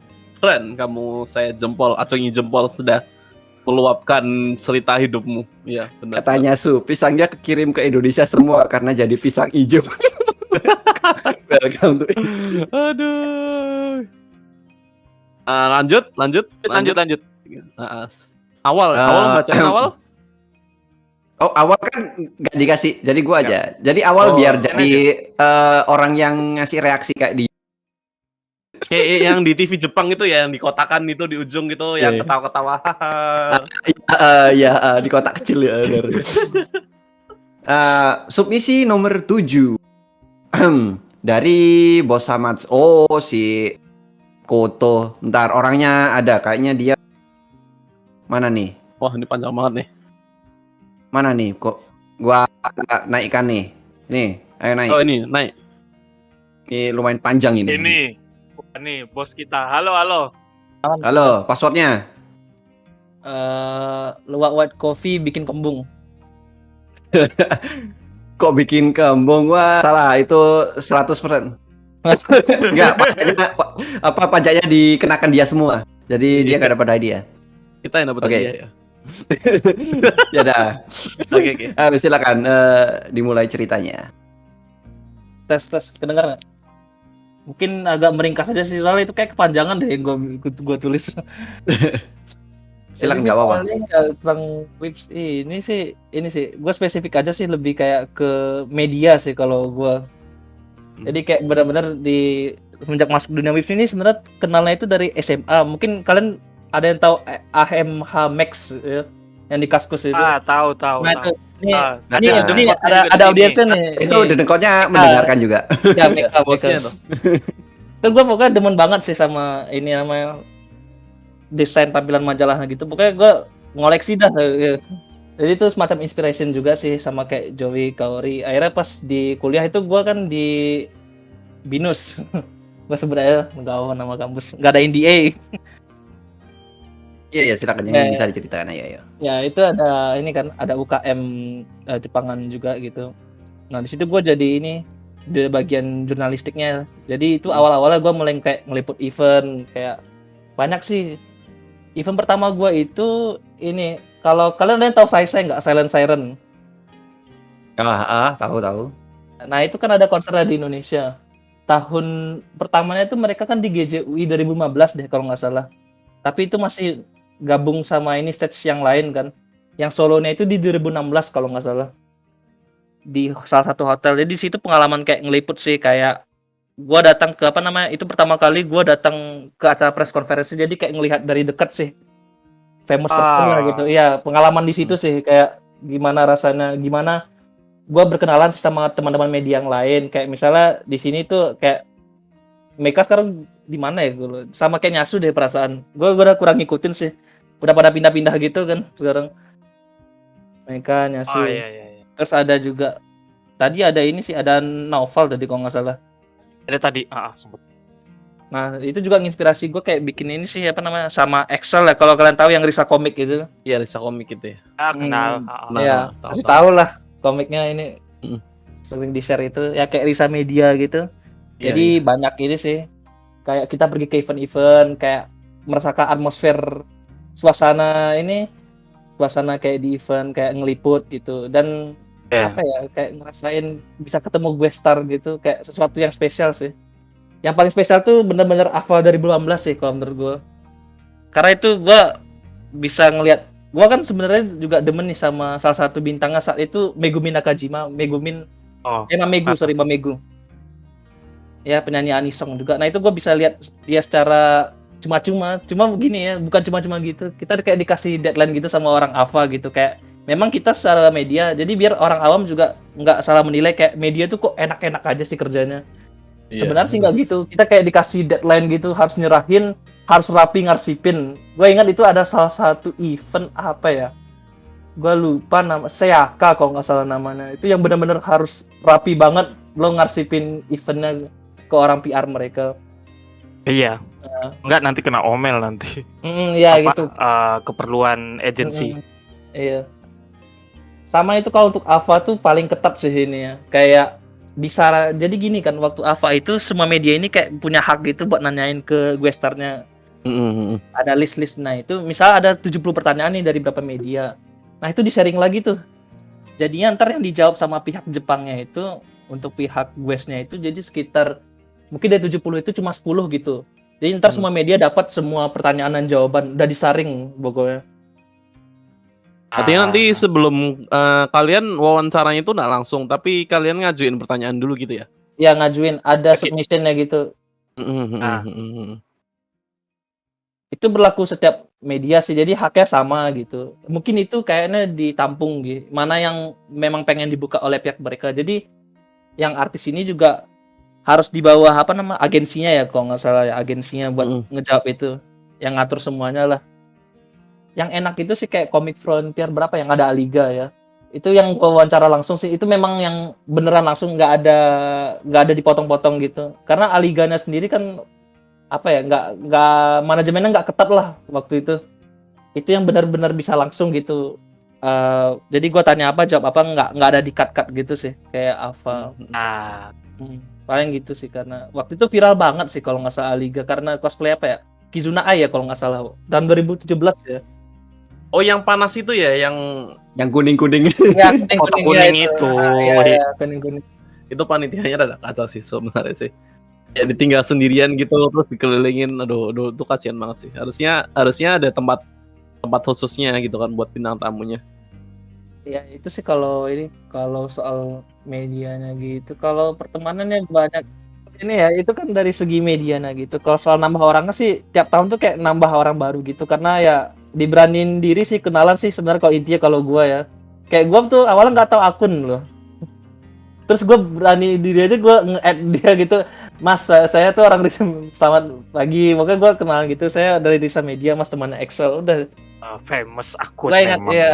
Kamu, saya acungi jempol sudah meluapkan cerita hidupmu. Iya, benar. Katanya pisangnya kekirim ke Indonesia semua karena jadi pisang hijau. Welcome to Aduh. Lanjut. Awal bacaan awal. Oh, awal kan nggak dikasih, jadi gua aja. Jadi awal biar jadi orang yang ngasih reaksi kayak di Kayak yang di TV Jepang itu ya, yang dikotakan itu di ujung gitu, yang ketawa-ketawa. Di kotak kecil ya. Submisi nomor 7 dari Bos Samats. Oh, si Koto. Ntar orangnya ada, kayaknya dia mana nih? Wah, ini panjang banget nih. Mana nih? Kok gua naikkan nih? Nih, ayo naik. Oh, ini naik. Ini lumayan panjang ini. Ini bos kita. Halo. Halo, passwordnya? Luwak white coffee bikin kembung. Kok bikin kembung? Wah, salah. Itu 100%. Enggak, pajaknya dikenakan dia semua. Jadi dia nggak dapat hadiah. Kita yang dapat hadiah ya. Ya dah. Oke. Silakan dimulai ceritanya. Tes kedengaran nggak? Mungkin agak meringkas aja sih, soalnya itu kayak kepanjangan deh yang gua tulis. Silakan, nggak apa-apa. Ya, tentang Whips ini sih gue spesifik aja sih, lebih kayak ke media sih kalau gue. Jadi kayak benar-benar di semenjak masuk dunia Whips ini sebenarnya kenalnya itu dari SMA. Mungkin kalian ada yang tahu AMH Max ya, yang di Kaskus itu. Tahu. Nah itu ini ini ada audiensnya nih. Itu Dedengkotnya mendengarkan juga. Ya, Meka Bosnya tuh. Terus gue pokoknya demen banget sih sama ini namanya desain tampilan majalah gitu. Pokoknya gue ngoleksi dah. Ya. Jadi itu semacam inspiration juga sih sama kayak Joey Kaori. Akhirnya pas di kuliah itu gue kan di BINUS. Gue sebut aja nggak tahu nama kampus. Nggak ada NDA. Iya, silakan yang bisa diceritakan ayo. Ya itu ada ini kan, ada UKM Jepangan juga gitu. Nah di situ gue jadi ini di bagian jurnalistiknya. Jadi itu awal-awalnya gue mulai kayak ngeliput event, kayak banyak sih. Event pertama gue itu ini, kalau kalian ada yang tahu saya nggak, Silent Siren? Tahu. Nah itu kan ada konsernya di Indonesia. Tahun pertamanya itu mereka kan di GJUI 2015 deh kalau nggak salah. Tapi itu masih gabung sama ini stage yang lain kan. Yang solonya itu di 2016 kalau nggak salah. Di salah satu hotel. Jadi di situ pengalaman kayak ngeliput sih, kayak gua datang ke apa namanya? Itu pertama kali gua datang ke acara press conference, jadi kayak ngelihat dari dekat sih. Famous person lah gitu. Iya, pengalaman di situ sih kayak gimana rasanya, gimana gua berkenalan sih sama teman-teman media yang lain. Kayak misalnya di sini tuh kayak mereka sekarang di mana ya gue, sama kayak Nyasu deh perasaan. Gue udah kurang ngikutin sih. Udah pada pindah-pindah gitu kan sekarang. Mereka Nyasu. Oh iya. Terus ada juga tadi ada ini sih, ada novel tadi kalau nggak salah. Ada tadi, sempet. Nah itu juga nginspirasi gue kayak bikin ini sih apa namanya, sama Excel ya, kalau kalian tahu yang Risa komik gitu. Iya, Risa komik gitu ya. Kenal. Nah, Ya pasti tahu lah komiknya ini. Sering di share itu ya kayak Risa Media gitu. Iya, Jadi banyak ini sih, kayak kita pergi ke event-event, kayak merasakan atmosfer suasana kayak di event, kayak ngeliput gitu. Dan apa ya, kayak ngerasain bisa ketemu gue star gitu, kayak sesuatu yang spesial sih. Yang paling spesial tuh bener-bener AFA 2018 sih kalau menurut gue. Karena itu gue bisa ngelihat, gue kan sebenarnya juga demen nih sama salah satu bintangnya saat itu, Megumi Nakajima. Mamegu. Ya penyanyi anisong juga. Nah itu gue bisa lihat dia secara cuma begini ya, bukan cuma gitu. Kita kayak dikasih deadline gitu sama orang AFA gitu, kayak memang kita secara media, jadi biar orang awam juga nggak salah menilai kayak media tuh kok enak-enak aja sih kerjanya. Sebenarnya sih nggak gitu. Kita kayak dikasih deadline gitu, harus nyerahin, harus rapi ngarsipin. Gue ingat itu ada salah satu event apa ya, gue lupa nama, Seaka kalau nggak salah namanya. Itu yang benar-benar harus rapi banget lo ngarsipin eventnya ke orang PR mereka. Iya. Enggak, nanti kena omel nanti. Iya gitu. Keperluan agensi. Iya. Sama itu kalau untuk AFA tuh paling ketat sih ini ya. Kayak jadi gini kan, waktu AFA itu semua media ini kayak punya hak gitu buat nanyain ke guestarnya. Ada list-list. Nah itu misalnya ada 70 pertanyaan nih dari beberapa media. Nah itu di-sharing lagi tuh. Jadinya ntar yang dijawab sama pihak Jepangnya itu, untuk pihak guestnya itu jadi sekitar mungkin dari 70 itu cuma 10 gitu. Jadi ntar semua media dapat semua pertanyaan dan jawaban, udah disaring pokoknya. Artinya nanti sebelum kalian wawancaranya itu nggak langsung, tapi kalian ngajuin pertanyaan dulu gitu ya? Ya ngajuin, ada submissionnya gitu. Itu berlaku setiap media sih, jadi haknya sama gitu. Mungkin itu kayaknya ditampung gitu, mana yang memang pengen dibuka oleh pihak mereka. Jadi yang artis ini juga harus di bawah apa nama agensinya ya, kalau nggak salah ya, agensinya buat ngejawab itu, yang ngatur semuanya lah. Yang enak itu sih kayak Comic Frontier berapa yang ada Aliga ya, itu yang wawancara langsung sih, itu memang yang beneran langsung, nggak ada dipotong-potong gitu. Karena Aliganya sendiri kan apa ya, nggak manajemennya nggak ketat lah waktu itu yang benar-benar bisa langsung gitu. Jadi gue tanya apa jawab apa, nggak ada di cut gitu sih kayak apa. Paling gitu sih, karena waktu itu viral banget sih kalau nggak salah Aliga, karena cosplay apa ya, Kizuna Ai ya kalau nggak salah, tahun 2017 ya. Oh yang panas itu ya, yang kuning-kuning ya, kuning itu. Kuning-kuning. Itu panitianya rada kacau sih sebenarnya sih. Ya ditinggal sendirian gitu terus dikelilingin, aduh itu kasihan banget sih. Harusnya ada tempat khususnya gitu kan buat bintang tamunya. Ya itu sih kalau soal medianya gitu. Kalau pertemanannya banyak ini ya, itu kan dari segi medianya gitu. Kalau soal nambah orangnya sih tiap tahun tuh kayak nambah orang baru gitu, karena ya diberanin diri sih, kenalan sih sebenarnya kalau intinya. Kalau gua ya, kayak gua tuh awalnya nggak tahu akun loh. Terus gue berani diri aja, gue nge-add dia gitu, Mas saya tuh orang Risa, selamat pagi, makanya gue kenalan gitu, saya dari Risa Media Mas, temannya Excel, udah famous akun. Gue ingat ya.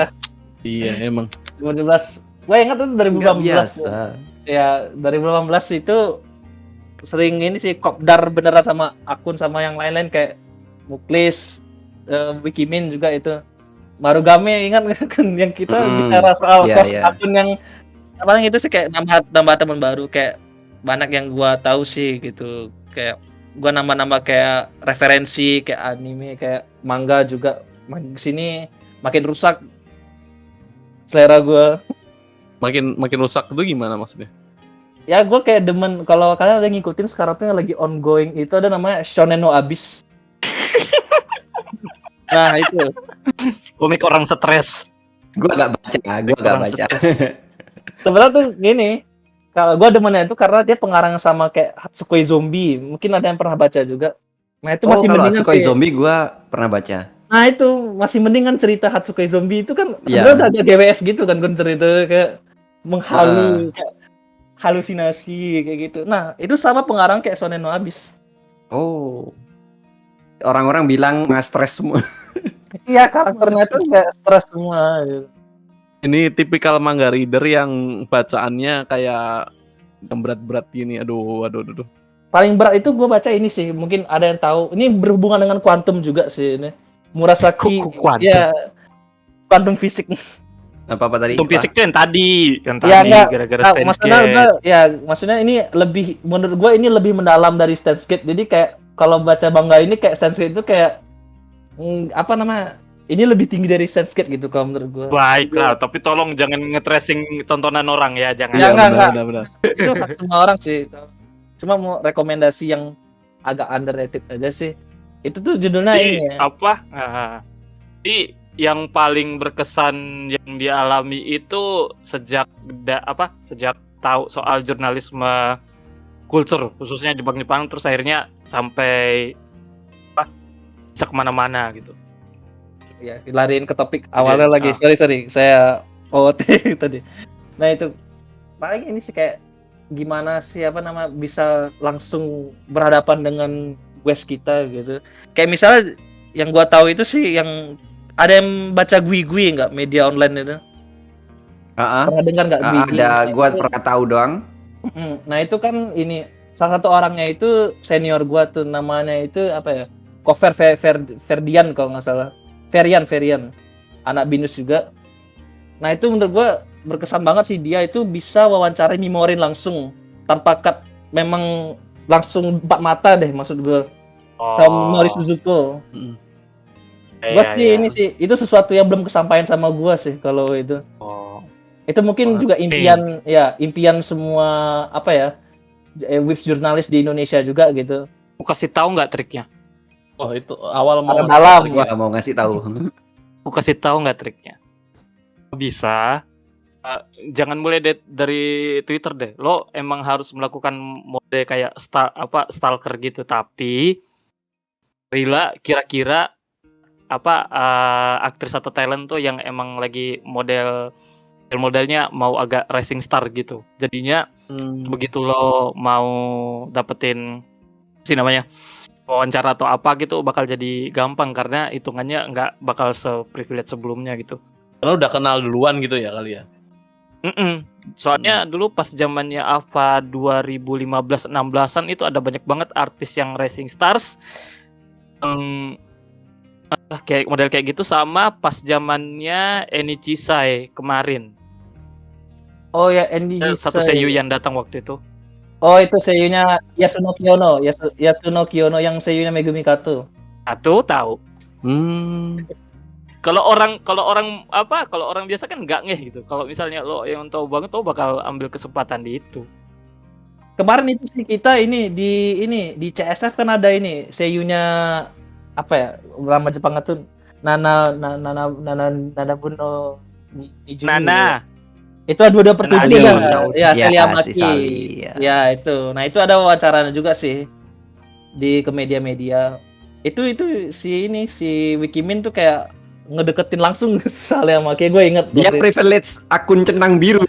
Iya emang 2012, gue ingat tuh 2018 ya, 2018 itu sering ini sih kopdar beneran sama akun sama yang lain-lain kayak Muklis, Wikimin juga itu, Marugame, ingat kan yang kita bicara soal akun yang paling itu sih, kayak nambah teman baru, kayak banyak yang gua tahu sih gitu, kayak gua nambah kayak referensi kayak anime, kayak manga juga. Makin kesini makin rusak selera gua. Makin rusak itu gimana maksudnya? Ya gua kayak demen, kalau kalian udah ngikutin sekarang tuh yang lagi ongoing itu ada namanya Shonen no Abyss. Nah itu Komik orang stres. Gua gak baca. sebenarnya tuh gini, kalau gue demennya itu karena dia pengarang sama kayak Hatsukoi Zombie, mungkin ada yang pernah baca juga. Nah itu masih Kalau mendingan Hatsukoi sih. Zombie gua pernah baca. Nah itu masih mendingan cerita Hatsukoi Zombie itu kan Iya. sebenarnya udah agak GWS gitu kan cerita kayak menghalu, kayak halusinasi kayak gitu. Nah itu sama pengarang kayak Shonen no Abyss. Oh. Orang-orang bilang nggak stres semua. Iya karakternya tuh kayak stres semua. Gitu. Ini tipikal manga reader yang bacaannya kayak yang berat-berat gini. Aduh. Paling berat itu gue baca ini sih, mungkin ada yang tahu. Ini berhubungan dengan kuantum juga sih ini. Murasaki. Kuantum. Ya, kuantum fisik. Apa tadi? Itu fisik tuh yang tadi Ya, enggak, gara-gara maksudnya ini lebih, menurut gue ini lebih mendalam dari Steins Gate. Jadi kayak kalau baca manga ini kayak Steins Gate itu kayak ini lebih tinggi dari Steins Gate gitu kalau menurut gue. Baiklah, tapi tolong jangan nge-tracing tontonan orang ya, jangan. Ya, enggak. Benar. Itu hak semua orang sih. Cuma mau rekomendasi yang agak underrated aja sih. Itu tuh judulnya Jadi, ini ya. Jadi yang paling berkesan yang dialami itu sejak tahu soal jurnalisme kultur khususnya Jepang terus akhirnya sampai bisa kemana-mana gitu. Ya, lariin ke topik awalnya lagi. Sorry, saya OOT tadi. Nah itu paling ini sih kayak gimana sih bisa langsung berhadapan dengan West kita gitu. Kayak misalnya yang gua tahu itu sih yang ada yang baca Gui nggak, media online itu? Pernah dengar nggak Gui? Ada, gua pernah tahu doang. Nah itu kan ini salah satu orangnya itu senior gua tuh, namanya itu apa ya? Kofer Ferdian kalau nggak salah. Ferian, anak BINUS juga. Nah itu menurut gua berkesan banget sih, dia itu bisa wawancara Mimorin langsung tanpa cut, memang langsung 4 mata deh maksud gua. Sama Mori Suzuko. Gua sih ini sih itu sesuatu yang belum kesampaian sama gua sih kalau itu. Itu mungkin juga impian semua web jurnalis di Indonesia juga gitu. Aku kasih tahu nggak triknya? Oh itu awal mau dalam ya mau ngasih tahu. Aku kasih tahu nggak triknya? Bisa. Jangan mulai dari Twitter deh. Lo emang harus melakukan mode kayak stalker gitu, tapi Rila kira-kira aktris atau talent tuh yang emang lagi modelnya mau agak rising star gitu. Jadinya begitu lo mau dapetin wawancara atau apa gitu bakal jadi gampang karena hitungannya nggak bakal se-privilege sebelumnya gitu. Karena udah kenal duluan gitu ya kali ya. Soalnya dulu pas zamannya AVA 2015-16an itu ada banyak banget artis yang rising stars. Kayak model kayak gitu, sama pas zamannya Enichi Sai kemarin. Oh ya, Enichi Sai. Satu seiyu yang datang waktu itu. Oh itu seiyunya Yasuno Kiyono yang seiyunya Megumi Kato. Tahu. Kalau orang biasa kan nggak ngeh gitu. Kalau misalnya lo yang tahu banget, lo bakal ambil kesempatan di itu. Kemarin itu sih kita di CSF kan ada ini seiyunya drama Jepang itu Nana Buno Nijumi. Nana. Itu ada 2/7 ya, Celia Maki. Ya itu. Nah, itu ada wawancaranya juga sih ke media-media. Itu si Wikimin tuh kayak ngedeketin langsung Celia Maki. Gue inget dia privilege akun centang biru.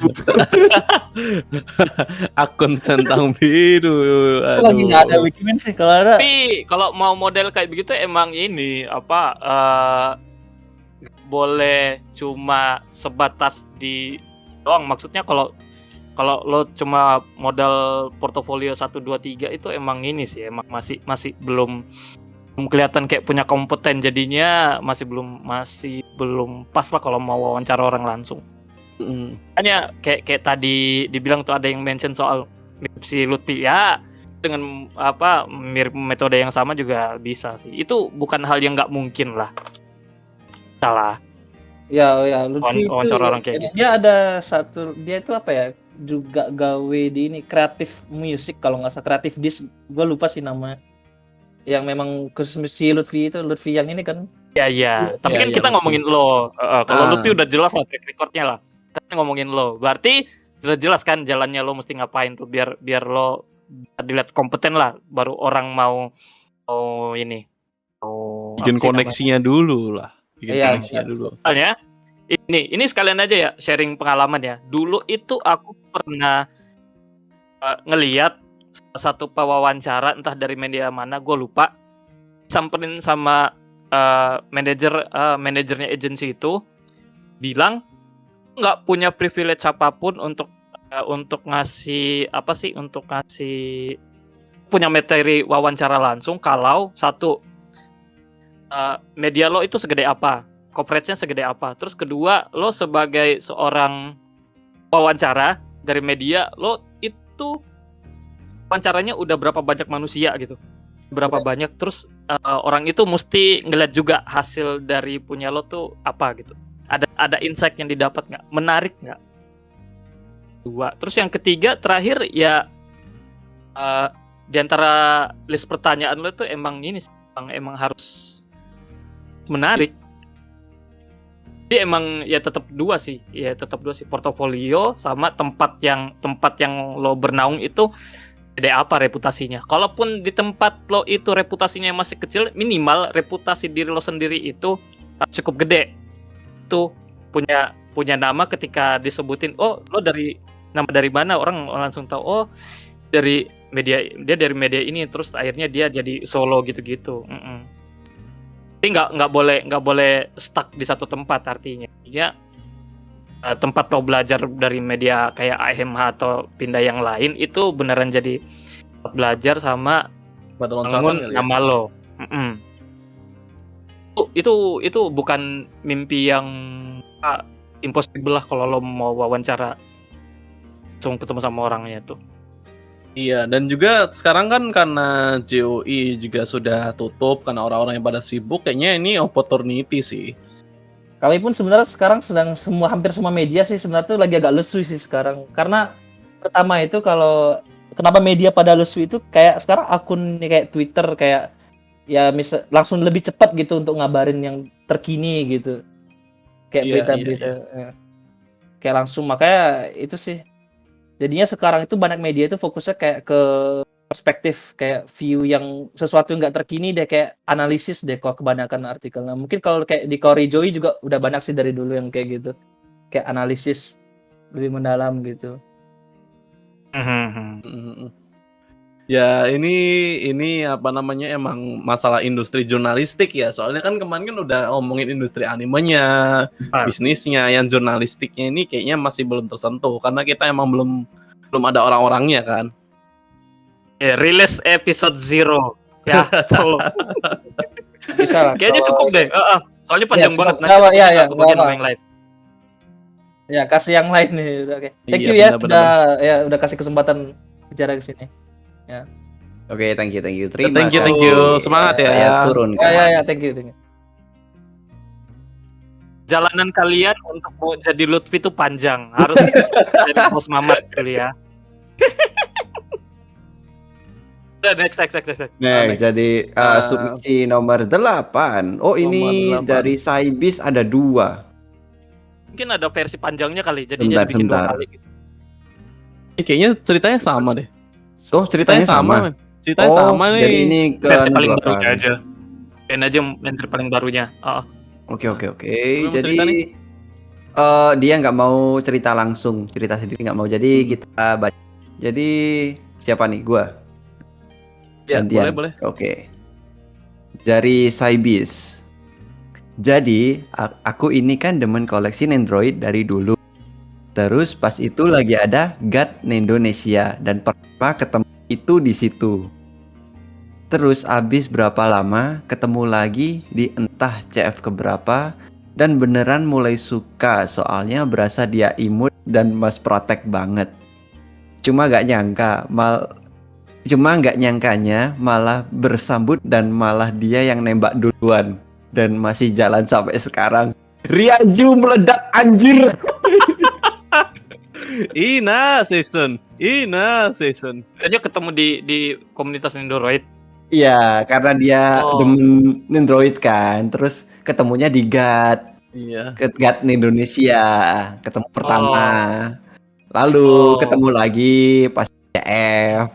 Akun centang biru. Lagi nggak ada Wikimin sih kalau ada. Tapi kalau mau model kayak begitu emang ini boleh cuma sebatas di doang. Maksudnya kalau lo cuma modal portofolio 1 2 3 itu emang ini sih emang masih belum kelihatan kayak punya kompeten, jadinya masih belum pas lah kalau mau wawancara orang langsung. Hanya kayak tadi dibilang tuh ada yang mention soal si Lutfi ya, dengan mirip metode yang sama juga bisa sih. Itu bukan hal yang nggak mungkin lah. Salah. Ya Lutfi wawancara orang kayak gitu. Dia ada dia itu juga gawe di ini kreatif musik kalau nggak salah, kreatif disc, gue lupa sih namanya. Yang memang khusus si Lutfi yang ini kan Iya. Tapi Iya, kan iya, kita Lutfi. ngomongin lo. Kalau Ah. Lutfi udah jelas lah track recordnya lah. Kita ngomongin lo. Berarti sudah jelas kan jalannya lo mesti ngapain tuh biar lo dilihat kompeten lah. Baru orang mau ini. Mau Bikin apa sih koneksinya dulu lah. Bikin Iya, koneksinya dulu. namanya? Ini sekalian aja ya sharing pengalaman ya. Dulu itu aku pernah ngeliat satu pewawancara entah dari media mana gue lupa, samperin sama manajernya agensi itu bilang nggak punya privilege apapun untuk ngasih punya materi wawancara langsung kalau satu media lo itu segede apa, coveragenya segede apa, terus kedua lo sebagai seorang wawancara dari media lo itu wawancaranya udah berapa banyak manusia gitu, berapa banyak, terus orang itu mesti ngeliat juga hasil dari punya lo tuh apa gitu, ada insight yang didapat nggak, menarik nggak. Dua, terus yang ketiga terakhir ya di antara list pertanyaan lo tuh emang ini emang harus menarik. Jadi emang ya tetap dua sih, portofolio sama tempat yang lo bernaung itu gede apa reputasinya. Kalaupun di tempat lo itu reputasinya masih kecil, minimal reputasi diri lo sendiri itu cukup gede. Itu punya nama ketika disebutin, oh lo nama dari mana, orang langsung tahu, oh dia dari media ini, terus akhirnya dia jadi solo gitu-gitu. Jadi nggak boleh stuck di satu tempat, artinya ya tempat lo belajar dari media kayak AMH atau pindah yang lain itu beneran jadi belajar sama bangun nama lo. Itu bukan mimpi yang impossible lah kalau lo mau wawancara langsung ketemu sama orangnya tuh. Iya, dan juga sekarang kan karena JOI juga sudah tutup karena orang-orang yang pada sibuk, kayaknya ini opportunity sih. Kami pun sebenarnya sekarang hampir semua media sih sebenarnya tuh lagi agak lesu sih sekarang. Karena pertama itu kenapa media pada lesu itu kayak sekarang akun kayak Twitter kayak ya langsung lebih cepat gitu untuk ngabarin yang terkini gitu. Kayak berita-berita. Ya. Kayak langsung, makanya itu sih. Jadinya sekarang itu banyak media itu fokusnya kayak ke perspektif, kayak view yang sesuatu yang nggak terkini deh, kayak analisis deh kok kebanyakan artikelnya. Mungkin kalau kayak di Corey Joey juga udah banyak sih dari dulu yang kayak gitu, kayak analisis lebih mendalam gitu. Ya ini apa namanya, emang masalah industri jurnalistik ya, soalnya kan kemarin kan udah ngomongin industri animenya, bisnisnya, yang jurnalistiknya ini kayaknya masih belum tersentuh karena kita emang belum ada orang-orangnya kan. Ya, rilis episode 0 ya, tolong. Bisa lah. Kayaknya cukup deh. Soalnya panjang banget. Ya, yang lain. Ya, kasih yang lain nih. Oke. Thank you Iya, ya udah kasih kesempatan bicara ke sini. Ya. Oke, thank you. Terima Thank you. kasih. Semangat ya. Saya turun. Ya, thank you. Jalanan kalian untuk mau jadi Lutfi itu panjang. Harus jadi bos Mamat dulu ya. Next. Jadi submisi nomor 8. Oh, ini Nomor 8. dari Saibis ada 2. Mungkin ada versi panjangnya kali, jadinya dibikin 2 kali gitu. Kayaknya ceritanya sama deh. Oh, ceritanya sama. Ceritanya sama nih. Jadi ini ke Versi paling 2 barunya kali. aja. Dan aja menteri paling barunya. Oke. Belum Jadi cerita nih? dia nggak mau cerita langsung, cerita sendiri nggak mau. Jadi kita baca. Jadi siapa nih? Gua. Ya, Gantian. boleh. Oke. Dari Saibis. Jadi aku ini kan demen koleksi Nendroid dari dulu. Terus pas itu lagi ada GAT Indonesia dan pertama ketemu itu di situ. Terus abis berapa lama ketemu lagi di entah CF keberapa dan beneran mulai suka, soalnya berasa dia imut dan mas protek banget. Cuma nggak nyangkanya malah bersambut dan malah dia yang nembak duluan dan masih jalan sampai sekarang. Riaju meledak anjir. Ina season. Kayaknya ketemu di komunitas Nendoroid. Iya, karena dia Oh. demen Nendroid kan, terus ketemunya di GAT, Iya. ke GAT Indonesia, ketemu pertama. Lalu Oh. ketemu lagi pas CF.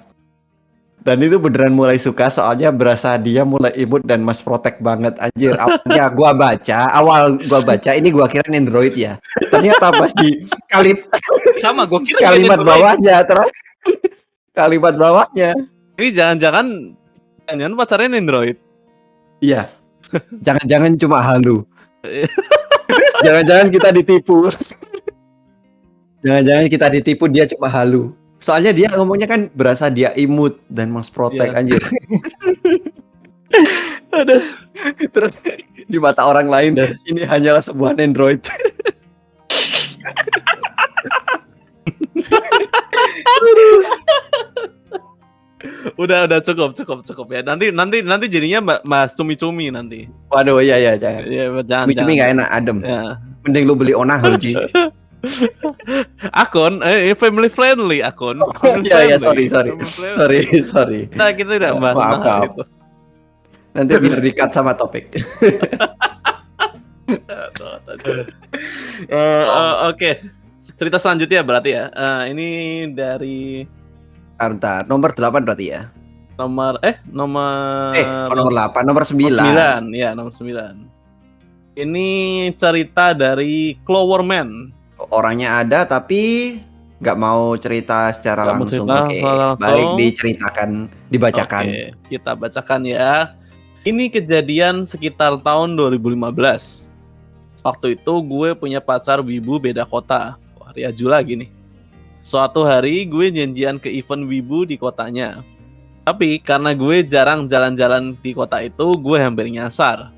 Dan itu beneran mulai suka soalnya berasa dia mulai imut dan mas protek banget anjir. Awalnya awal gua baca ini gua kira Android ya. Ternyata pas di Sama, gue kira kalimat dia Android. bawahnya terus kalimat bawahnya. Ini jangan-jangan pacarnya Android. Iya. Jangan-jangan cuma halu. Jangan-jangan kita ditipu. Jangan-jangan kita ditipu dia cuma halu. Soalnya dia ngomongnya kan berasa dia imut dan mas protek Iya. anjir. Terus di mata orang lain ini hanyalah sebuah Android. Udah cukup ya. Nanti jadinya Mas Cumi-cumi nanti. Waduh, iya jangan. Iya, jangan. Cumi-cumi nggak enak, adem. Ya. Mending lu beli Onahul, Ji. Akun family friendly akun. Iya, sorry. Nah, kita tidak bahas Maaf. itu. Nanti biar di-cut sama topik. Oke. Cerita selanjutnya berarti ya. Ini dari Bentar, nomor 8 berarti ya? nomor Nomor 8, nomor 9. 9. Ya, nomor 9. Ini cerita dari Cloverman. Orangnya ada tapi nggak mau cerita secara Nggak mau langsung. cerita Oke, secara langsung. balik diceritakan, dibacakan. Oke, kita bacakan ya. Ini kejadian sekitar tahun 2015. Waktu itu gue punya pacar wibu beda kota. Wah, riaju lagi nih. Suatu hari gue janjian ke event wibu di kotanya. Tapi karena gue jarang jalan-jalan di kota itu, gue hampir nyasar.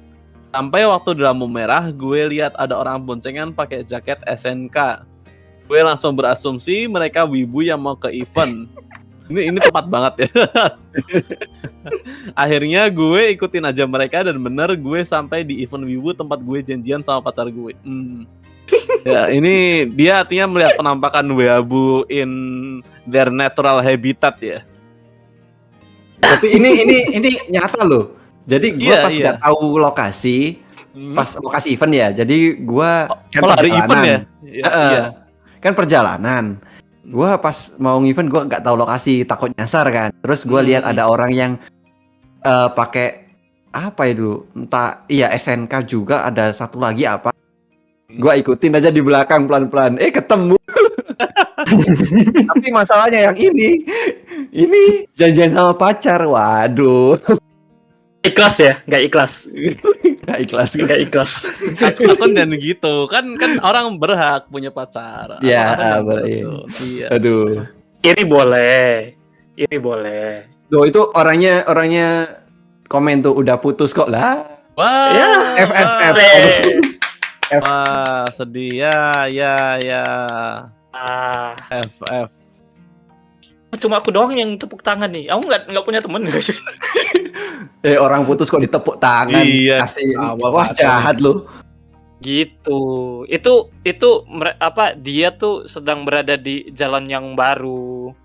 Sampai waktu di lampu merah, gue lihat ada orang boncengan pakai jaket SNK. Gue langsung berasumsi mereka wibu yang mau ke event. Ini tepat banget ya. Akhirnya gue ikutin aja mereka dan bener gue sampai di event wibu tempat gue janjian sama pacar gue. Ya, ini dia artinya melihat penampakan weeaboo in their natural habitat ya. Tapi ini nyata loh. Jadi gue pas nggak tahu lokasi, pas lokasi event ya. Jadi gue kan hari event ya. Iya. Kan perjalanan. Gue pas mau event gue nggak tahu lokasi, takut nyasar kan. Terus gue lihat ada orang yang pakai apa ya dulu? Entah SNK juga, ada satu lagi apa. Gue ikutin aja di belakang pelan-pelan. Ketemu. Tapi masalahnya yang ini janjian sama pacar. Waduh. Ikhlas ya? Nggak ikhlas. Nggak ikhlas. Nggak ikhlas. Dan gitu kan orang berhak punya pacar. Ya, iya. Aduh. Iri boleh. Loh, itu orangnya komen tuh udah putus kok lah. Wah. Ya. FFF. Wah, sedih ya. FF. Cuma aku doang yang tepuk tangan nih. Aku nggak punya temen. Orang putus kok ditepuk tangan. Iya. Kasih. Awal Wah, jahat lu. Gitu. Itu dia tuh sedang berada di jalan yang baru.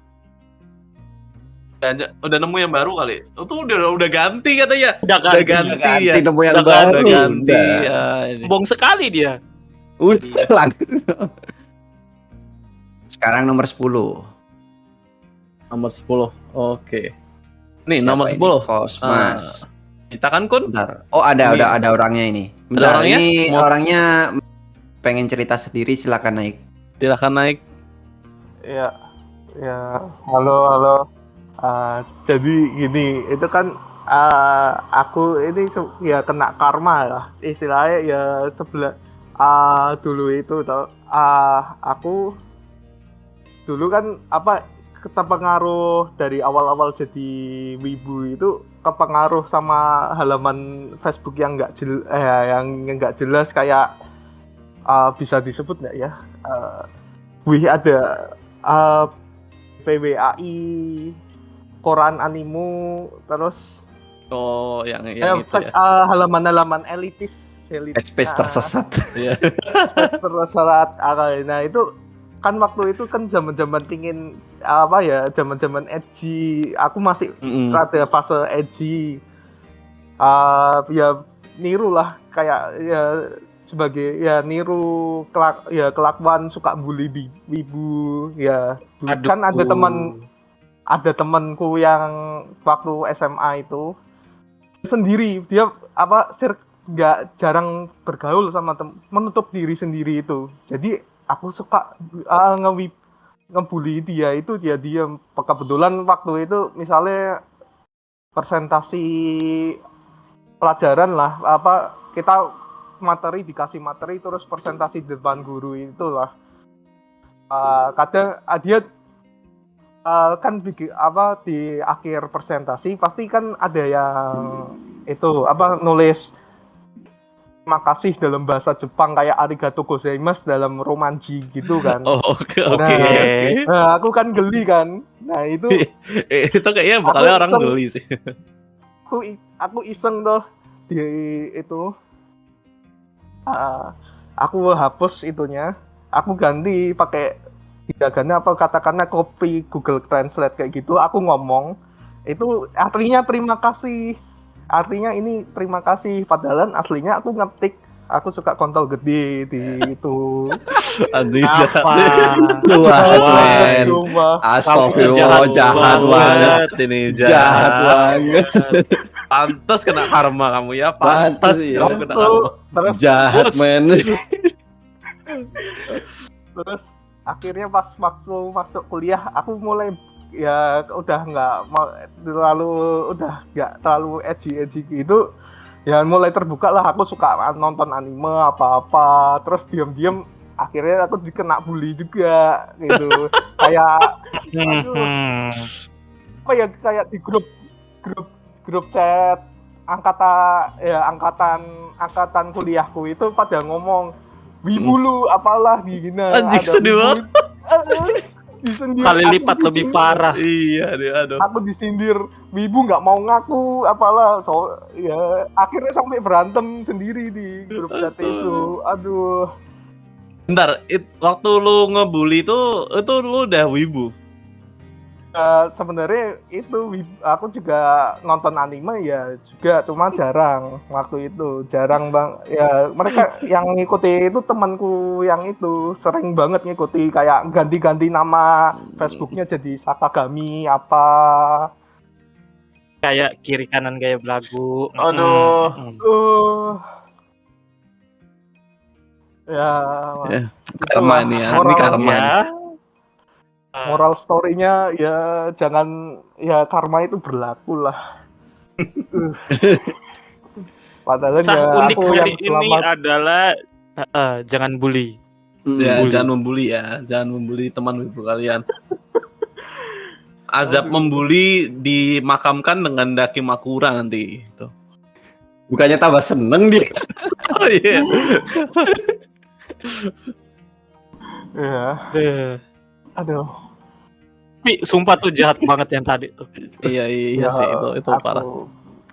Udah nemu yang baru kali. Itu udah ganti katanya. Udah ganti ya. Nemu yang Udah baru. Ganti. Udah. Ya, ini. Bong sekali dia. Udah langsung. Sekarang nomor 10. Nomor 10. Oke. Nih, Siapa nomor ini? 10. Kosmas. Kita kan Kun? Bentar. Oh, ada orangnya ini. Bentar, orangnya? ini Mau- orangnya pengen cerita sendiri, silakan naik. Silakan naik. Ya, halo. Jadi gini, itu kan aku ini ya kena karma lah, istilahnya ya dulu itu aku dulu kan kepengaruh dari awal-awal jadi wibu itu kepengaruh sama halaman Facebook yang nggak jelas kayak bisa disebut nggak ya? Ada PWAI, koran Animu, terus Oh, yang itu ya. halaman-halaman elitis. Space tersesat. Space tersesat. Nah itu kan waktu itu kan zaman-zaman pingin apa ya, zaman-zaman edgy. Aku masih rada fase edgy. Ya niru lah kayak ya sebagai ya niru kelakuan suka bully wibu ya. Kan ada temanku yang waktu SMA itu sendiri, dia nggak jarang bergaul sama menutup diri sendiri itu. Jadi aku suka ngebully dia itu, dia diam. Kebetulan waktu itu misalnya presentasi pelajaran lah, kita dikasih materi terus presentasi di depan guru itulah. Kadang dia kan di akhir presentasi pasti kan ada yang itu nulis terima kasih dalam bahasa Jepang kayak arigato gozaimasu dalam romanji gitu kan. Oke. Nah, aku kan geli kan. Nah, itu kayaknya bakalnya orang geli sih. Aku iseng tuh di itu. Aku hapus itunya. Aku ganti pakai katakanlah copy Google Translate kayak gitu. Aku ngomong itu artinya terima kasih. Artinya ini terima kasih, padahal aslinya aku ngetik, aku suka kontol gede di itu. Aduh, Astagfirullah, jahat banget ini, jahat banget. Pantas kena karma kamu ya, pantas ya. Kena karma. Terus, jahat men. Terus akhirnya pas waktu masuk kuliah, aku mulai ya udah nggak terlalu edgy gitu ya, mulai terbuka lah. Aku suka nonton anime apa terus diam-diam akhirnya aku dikena bully juga gitu. Kayak kayak di grup chat angkatan kuliahku itu pada ngomong wibu lu apalah gina. Anjing sedih banget. Disindir, kali lipat lebih parah. Iya dia, aduh. Aku disindir, wibu nggak mau ngaku, apalah, ya akhirnya sampai berantem sendiri di grup chat itu. Aduh. Bentar, waktu lu ngebully itu lu udah wibu? Sebenarnya itu aku juga nonton anime ya juga, cuma jarang waktu itu, jarang bang. Ya mereka yang ngikuti itu temanku yang itu sering banget ngikuti, kayak ganti-ganti nama Facebooknya jadi Sakagami apa. Kayak kiri kanan gaya belagu. Aduh. Ya. Karma nih ya. Ini karma. Ya. Moral story-nya ya jangan, ya karma itu berlaku lah. Padahal ya unik aku hari yang selamat ini adalah jangan bully. Ya, jangan membuli ya, jangan membuli teman ibu kalian. Azab membuli dimakamkan dengan daki makura nanti itu. Bukannya tambah seneng dia. Oh iya. Ya. Aduh. Tapi sumpah tuh jahat banget yang tadi tuh. Iya ya, sih itu parah.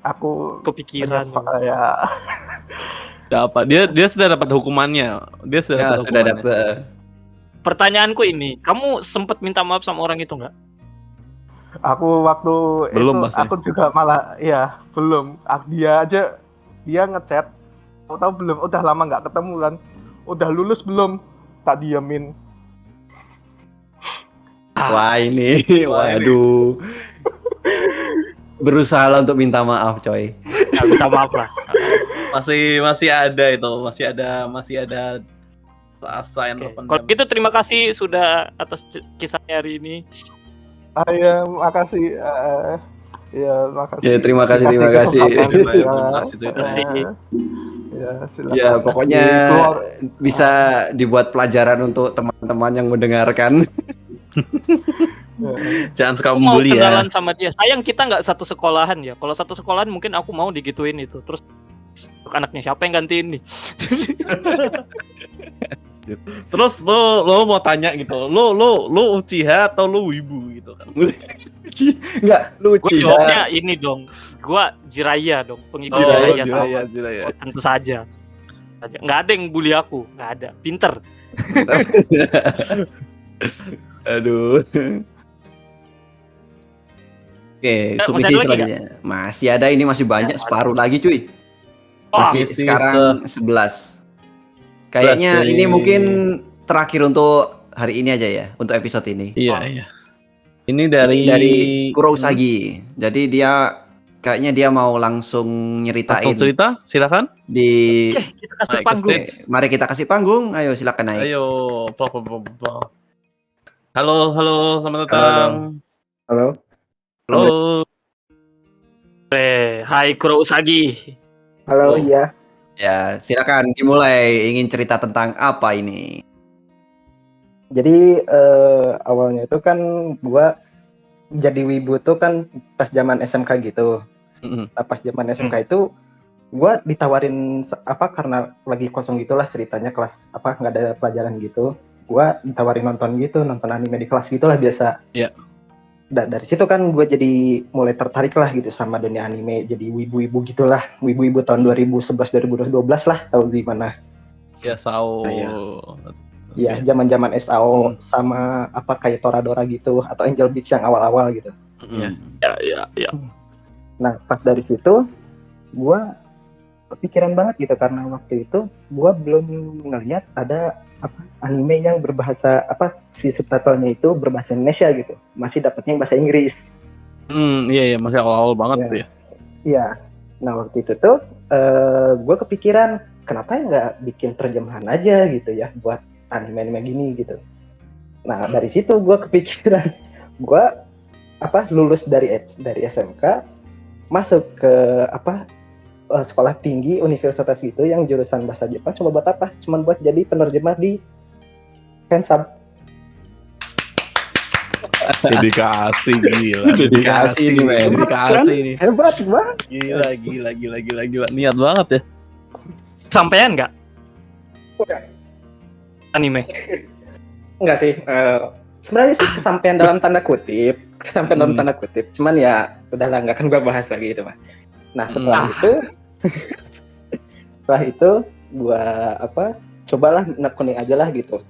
Aku kepikiran ya. Ya apa? Dia sudah dapat hukumannya. Dia sudah dapat. Pertanyaanku ini, kamu sempat minta maaf sama orang itu nggak? Aku waktu belum, itu aku juga malah ya belum. Dia ngechat, tahu belum, udah lama nggak ketemu kan, udah lulus belum, tak diamin. Wah ini, waduh. Berusaha untuk minta maaf coy. Ya, minta maaf lah. Masih ada itu, masih ada rasa yang terpendam. Kalau gitu terima kasih sudah atas kisahnya hari ini. Ya, makasih. Makasih. Ya, terima kasih. Ya, pokoknya bisa dibuat pelajaran untuk teman-teman yang mendengarkan. Jangan suka membuli ya. Kenalan sama dia. Sayang kita nggak satu sekolahan ya. Kalau satu sekolahan mungkin aku mau digituin itu. Terus anaknya siapa yang gantiin nih? Terus lo mau tanya gitu, lo Uchiha atau lo Wibu gitu kan? Enggak, lu Uchiha. Gue jawabnya ini dong, gue Jiraiya dong, pengikut Jiraiya. Tentu saja. Nggak ada yang bully aku, nggak ada. Pinter. Aduh. Oke, Masih submisi ada lagi selanjutnya. Masih ada, ini masih banyak, separuh lagi cuy. Wah, Masih Masih sekarang 11. Kayaknya nih. ini mungkin terakhir untuk hari ini aja ya, untuk episode ini. Iya. Ini dari Ini dari Kurousagi. Jadi dia kayaknya dia mau langsung nyeritain langsung cerita, silakan. di Oke, kita kasih Naik ke panggung. stage. Mari kita kasih panggung. Ayo silakan naik. Ayo, halo, selamat datang. Halo. Halo. Hai Kurousagi. Halo, Oh. iya. Ya, silakan dimulai. Ingin cerita tentang apa ini? Jadi awalnya itu kan gua jadi wibu tuh kan pas zaman SMK gitu. Mm-mm. Nah, pas zaman SMK itu gua ditawarin karena lagi kosong gitulah ceritanya, kelas nggak ada pelajaran gitu. Gua ditawarin nonton anime di kelas gitulah biasa. Iya. Dan dari situ kan gue jadi mulai tertarik lah gitu sama dunia anime, jadi wibu-wibu gitulah, wibu-wibu tahun 2011 2012 lah, tahu di mana. Ya, Sao. Ya, zaman-zaman SAO sama kayak Toradora gitu atau Angel Beats yang awal-awal gitu. Iya. Ya. Nah, pas dari situ gua kepikiran banget gitu karena waktu itu gua belum ngeliat ada anime yang berbahasa si subtitlenya itu berbahasa Indonesia gitu. Masih dapetnya yang bahasa Inggris. Iya, masih awal-awal banget Ya. tuh ya. Iya. Nah, waktu itu tuh gua kepikiran kenapa nggak bikin terjemahan aja gitu ya buat anime-anime gini gitu. Nah, dari situ gue kepikiran, gue lulus dari SMK, masuk ke sekolah tinggi universitas gitu yang jurusan bahasa Jepang. Cuma buat apa? Cuma buat jadi penerjemah di Fansub. Dedikasi gila. Dedikasi nih, men. Dedikasi nih. Hebat banget. Gila. Niat banget ya. Sampean nggak Udah. anime? Enggak sih. Sebenarnya sih kesampaian dalam tanda kutip. Dalam tanda kutip. Cuman ya udahlah, nggak akan gue bahas lagi itu mah. Nah, setelah itu gue cobalah nekunin aja lah gitu.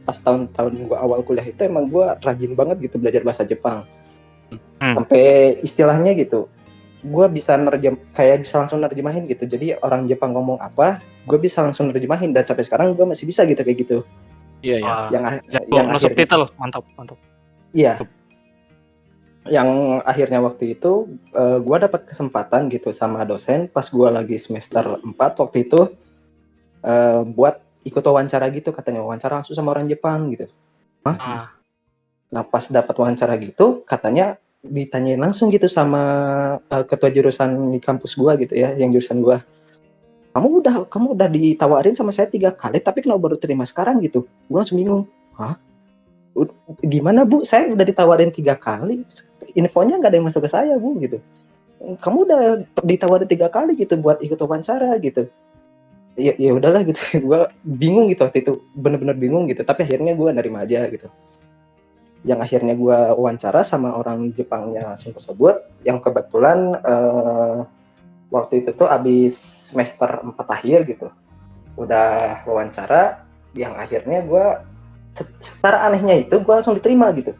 Pas tahun-tahun gue awal kuliah itu emang gue rajin banget gitu belajar bahasa Jepang. Sampai istilahnya gitu, gue bisa bisa langsung nerjemahin gitu. Jadi orang Jepang ngomong apa, gue bisa langsung nerjemahin, dan sampai sekarang gue masih bisa gitu kayak gitu. Iya. Wah, yang masuk titel, mantap. Iya. Yang akhirnya waktu itu gue dapat kesempatan gitu sama dosen pas gue lagi semester 4 waktu itu buat ikut wawancara gitu, katanya wawancara langsung sama orang Jepang gitu. Nah, pas dapat wawancara gitu, katanya ditanyain langsung gitu sama ketua jurusan di kampus gua gitu ya, yang jurusan gua. Kamu udah ditawarin sama saya 3 kali, tapi kenapa baru terima sekarang gitu? Gua langsung bingung. Hah? Gimana Bu? Saya udah ditawarin 3 kali, infonya nggak ada yang masuk ke saya Bu gitu. Kamu udah ditawarin 3 kali gitu buat ikut wawancara gitu. Ya udahlah gitu. Gua bingung gitu waktu itu, bener-bener bingung gitu. Tapi akhirnya gua nerima aja gitu. Yang akhirnya gue wawancara sama orang Jepangnya langsung tersebut, yang kebetulan waktu itu tuh abis semester 4 akhir gitu, udah wawancara, yang akhirnya gue secara anehnya itu gue langsung diterima gitu.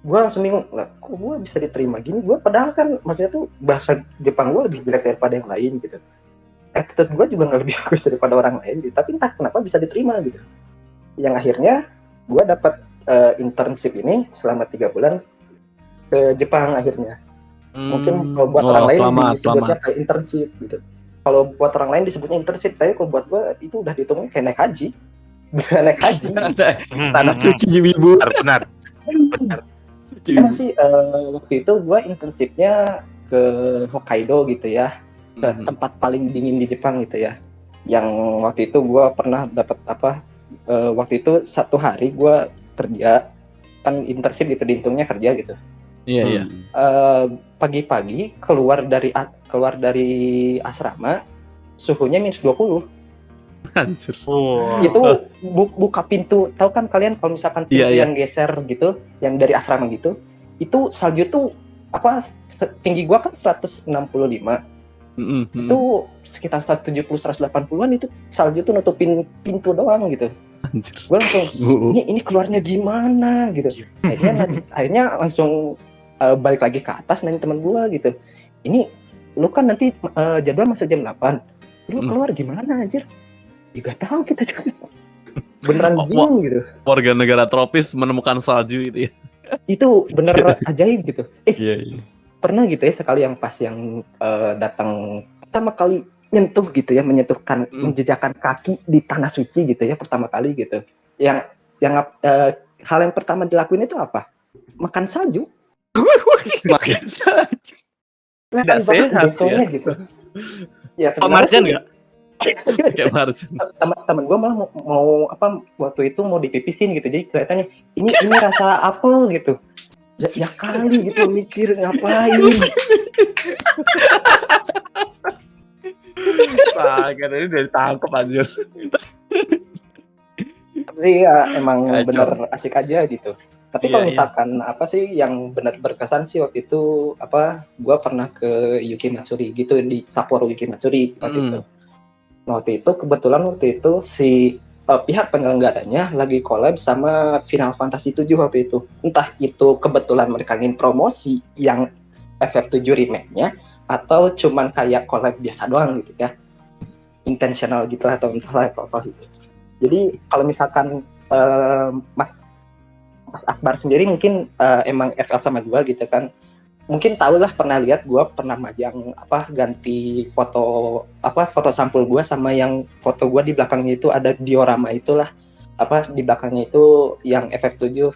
Gue langsung bingung, kok gue bisa diterima gini? Gue padahal kan maksudnya tuh bahasa Jepang gue lebih jelek daripada yang lain gitu, attitude gue juga nggak lebih bagus daripada orang lain gitu. Tapi entah kenapa bisa diterima gitu. Yang akhirnya gue dapat internship ini selama 3 bulan ke Jepang akhirnya. Mungkin kalau buat orang lain disebutnya kayak internship gitu. Kalau buat orang lain disebutnya internship, tapi kalau buat gue itu udah dihitungnya kayak naik haji. Naik haji. Tanah suci wibu. Benar. Karena sih waktu itu gue internshipnya ke Hokkaido gitu ya, ke tempat paling dingin di Jepang gitu ya. Yang waktu itu gue pernah dapat waktu itu 1 hari gue kerja, kan internship gitu dihitungnya kerja gitu. Iya. Pagi-pagi keluar dari asrama suhunya -20. Anjir. Itu buka pintu, tahu kan kalian kalau misalkan pintu yang geser gitu, yang dari asrama gitu, itu salju tuh tinggi gua kan 165. Itu sekitar 170-180-an itu salju tuh nutupin pintu doang gitu. Anjir. Gue langsung ini keluarnya gimana gitu. Akhirnya langsung balik lagi ke atas nanya teman gue gitu. Ini lu kan nanti jadwal masuk jam 8. Lu keluar gimana anjir? Ya gak tahu kita juga. Beneran bingung gitu. Warga negara tropis menemukan salju itu ya. Itu bener ajaib gitu. Iya. Pernah gitu ya sekali yang pas yang datang pertama kali menyentuh menjejakkan kaki di tanah suci gitu ya pertama kali gitu. Yang hal yang pertama dilakuin itu apa? Makan salju. Makan salju. Tidak sehat ya. Gitu. Ya Marjan nggak? Kayak Marjan. Teman gue malah mau waktu itu mau dipipisin gitu. Jadi kelihatannya ini rasa apel gitu. Ya kali gitu mikir ngapain. Kan ini udah ditangkap anjir. Tapi ya emang Kacau. bener asik aja gitu. Tapi kalau misalkan apa sih yang benar berkesan sih waktu itu gua pernah ke Yuki Matsuri gitu di Sapporo Yuki Matsuri waktu itu. Nah, waktu itu si pihak penyelenggaranya lagi collab sama Final Fantasy 7 waktu itu. Entah itu kebetulan mereka ingin promosi yang FF7 remake-nya atau cuman kayak collab biasa doang gitu ya. Intentional gitu atau entahlah apa gitu. Jadi kalau misalkan Mas Akbar sendiri mungkin emang FL sama gua gitu kan. Mungkin tahulah pernah lihat gua pernah majang ganti foto sampul gua sama yang foto gua di belakangnya itu ada diorama itulah di belakangnya itu yang FF7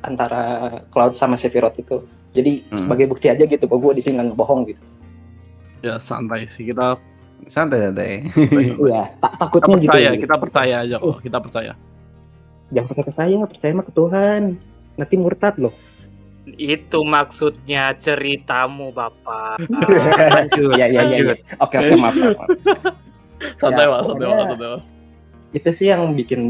antara Cloud sama Sephiroth itu. Jadi sebagai bukti aja gitu bahwa gua di sini nggak bohong gitu. Ya santai sih kita. Santai. Iya, takutnya kita percaya aja kok. Kita percaya. Jangan percaya ke saya, percaya mah ke Tuhan. Nanti murtad loh. Itu maksudnya ceritamu, Bapak. Lanjut. Oke, maaf. Santai, Ya, Mas. pokoknya itu sih yang bikin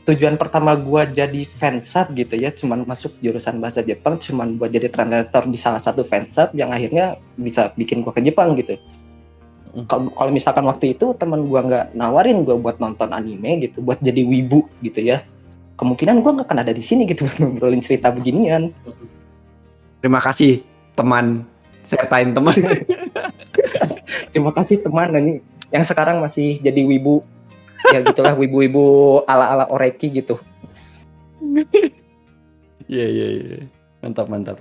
tujuan pertama gua jadi fansub gitu ya, cuman masuk jurusan bahasa Jepang, cuman buat jadi translator di salah satu fansub yang akhirnya bisa bikin gua ke Jepang gitu. Kalau misalkan waktu itu teman gua nggak nawarin gua buat nonton anime gitu, buat jadi wibu gitu ya, kemungkinan gua nggak akan ada di sini gitu buat ngobrolin cerita beginian. Terima kasih teman, sertain teman. Terima kasih teman ini yang sekarang masih jadi wibu. Ya gitulah wibu-wibu ala-ala Oreki gitu. Iya. Mantap.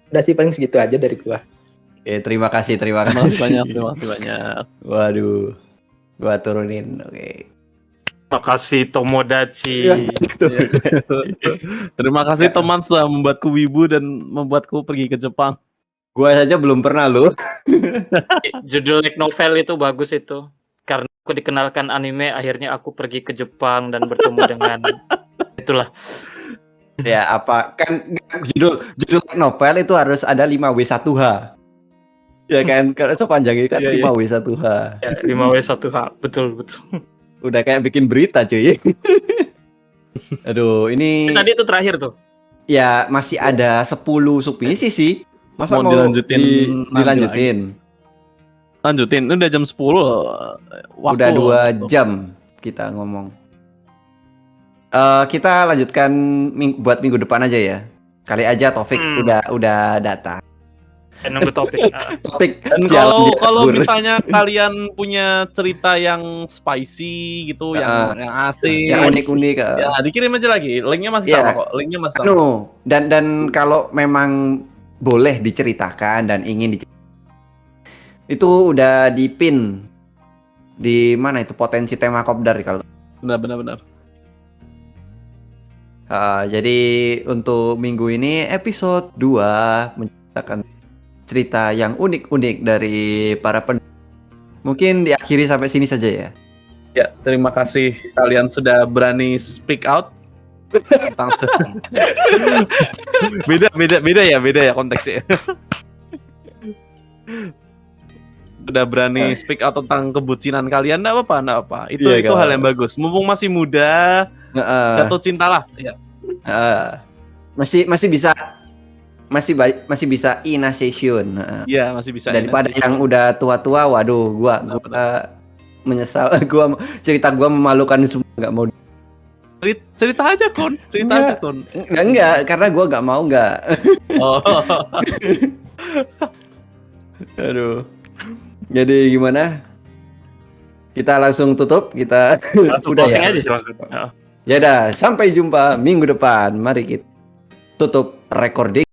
Udah sih paling segitu aja dari gua. Terima kasih Terima kasih banyak. Waduh, gua turunin. Oke. Terima kasih Tomodachi. Terima kasih teman telah membuatku wibu dan membuatku pergi ke Jepang. Gua saja belum pernah loh. Judul light novel itu bagus itu. Karena aku dikenalkan anime, akhirnya aku pergi ke Jepang dan bertemu dengan itulah. Ya kan judul novel itu harus ada 5W1H. Ya kan, kalau sepanjangnya kan 5W1H. Ya, 5W1H, betul. Udah kayak bikin berita cuy. Aduh, ini Tadi itu terakhir tuh. ya masih ada 10 submisi sih. Masa mau dilanjutin? Lanjutin, ini udah jam 10. Udah 2 jam kita ngomong. Kita lanjutkan buat minggu depan aja ya. Kali aja Taufik udah datang. Nunggu topik. Dan kalau misalnya kalian punya cerita yang spicy gitu, yang asik, yang unik-unik, ya dikirim aja lagi. Linknya masih sama kok. Linknya masih sama. Dan kalau memang boleh diceritakan dan ingin itu udah dipin di mana itu potensi tema kopdar kalau. Benar. Jadi untuk minggu ini episode 2 menceritakan cerita yang unik-unik dari para mungkin diakhiri sampai sini saja ya. Ya, terima kasih kalian sudah berani speak out. beda ya konteksnya. Udah berani speak out tentang kebucinan kalian, enggak apa-apa. Itu hal yang bagus. Mumpung masih muda, jatuh cintalah. Ya. Masih bisa masih bisa initiation. Iya, masih bisa. Daripada yang udah tua-tua, waduh, gua menyesal. Cerita gua memalukan semua, nggak mau. Cerita aja Kon. Enggak, karena gua nggak mau nggak. Oh. Aduh. Jadi gimana? Kita langsung tutup, kita Langsung udah closing ya. aja silakan. Ya udah, sampai jumpa minggu depan. Mari kita tutup recording.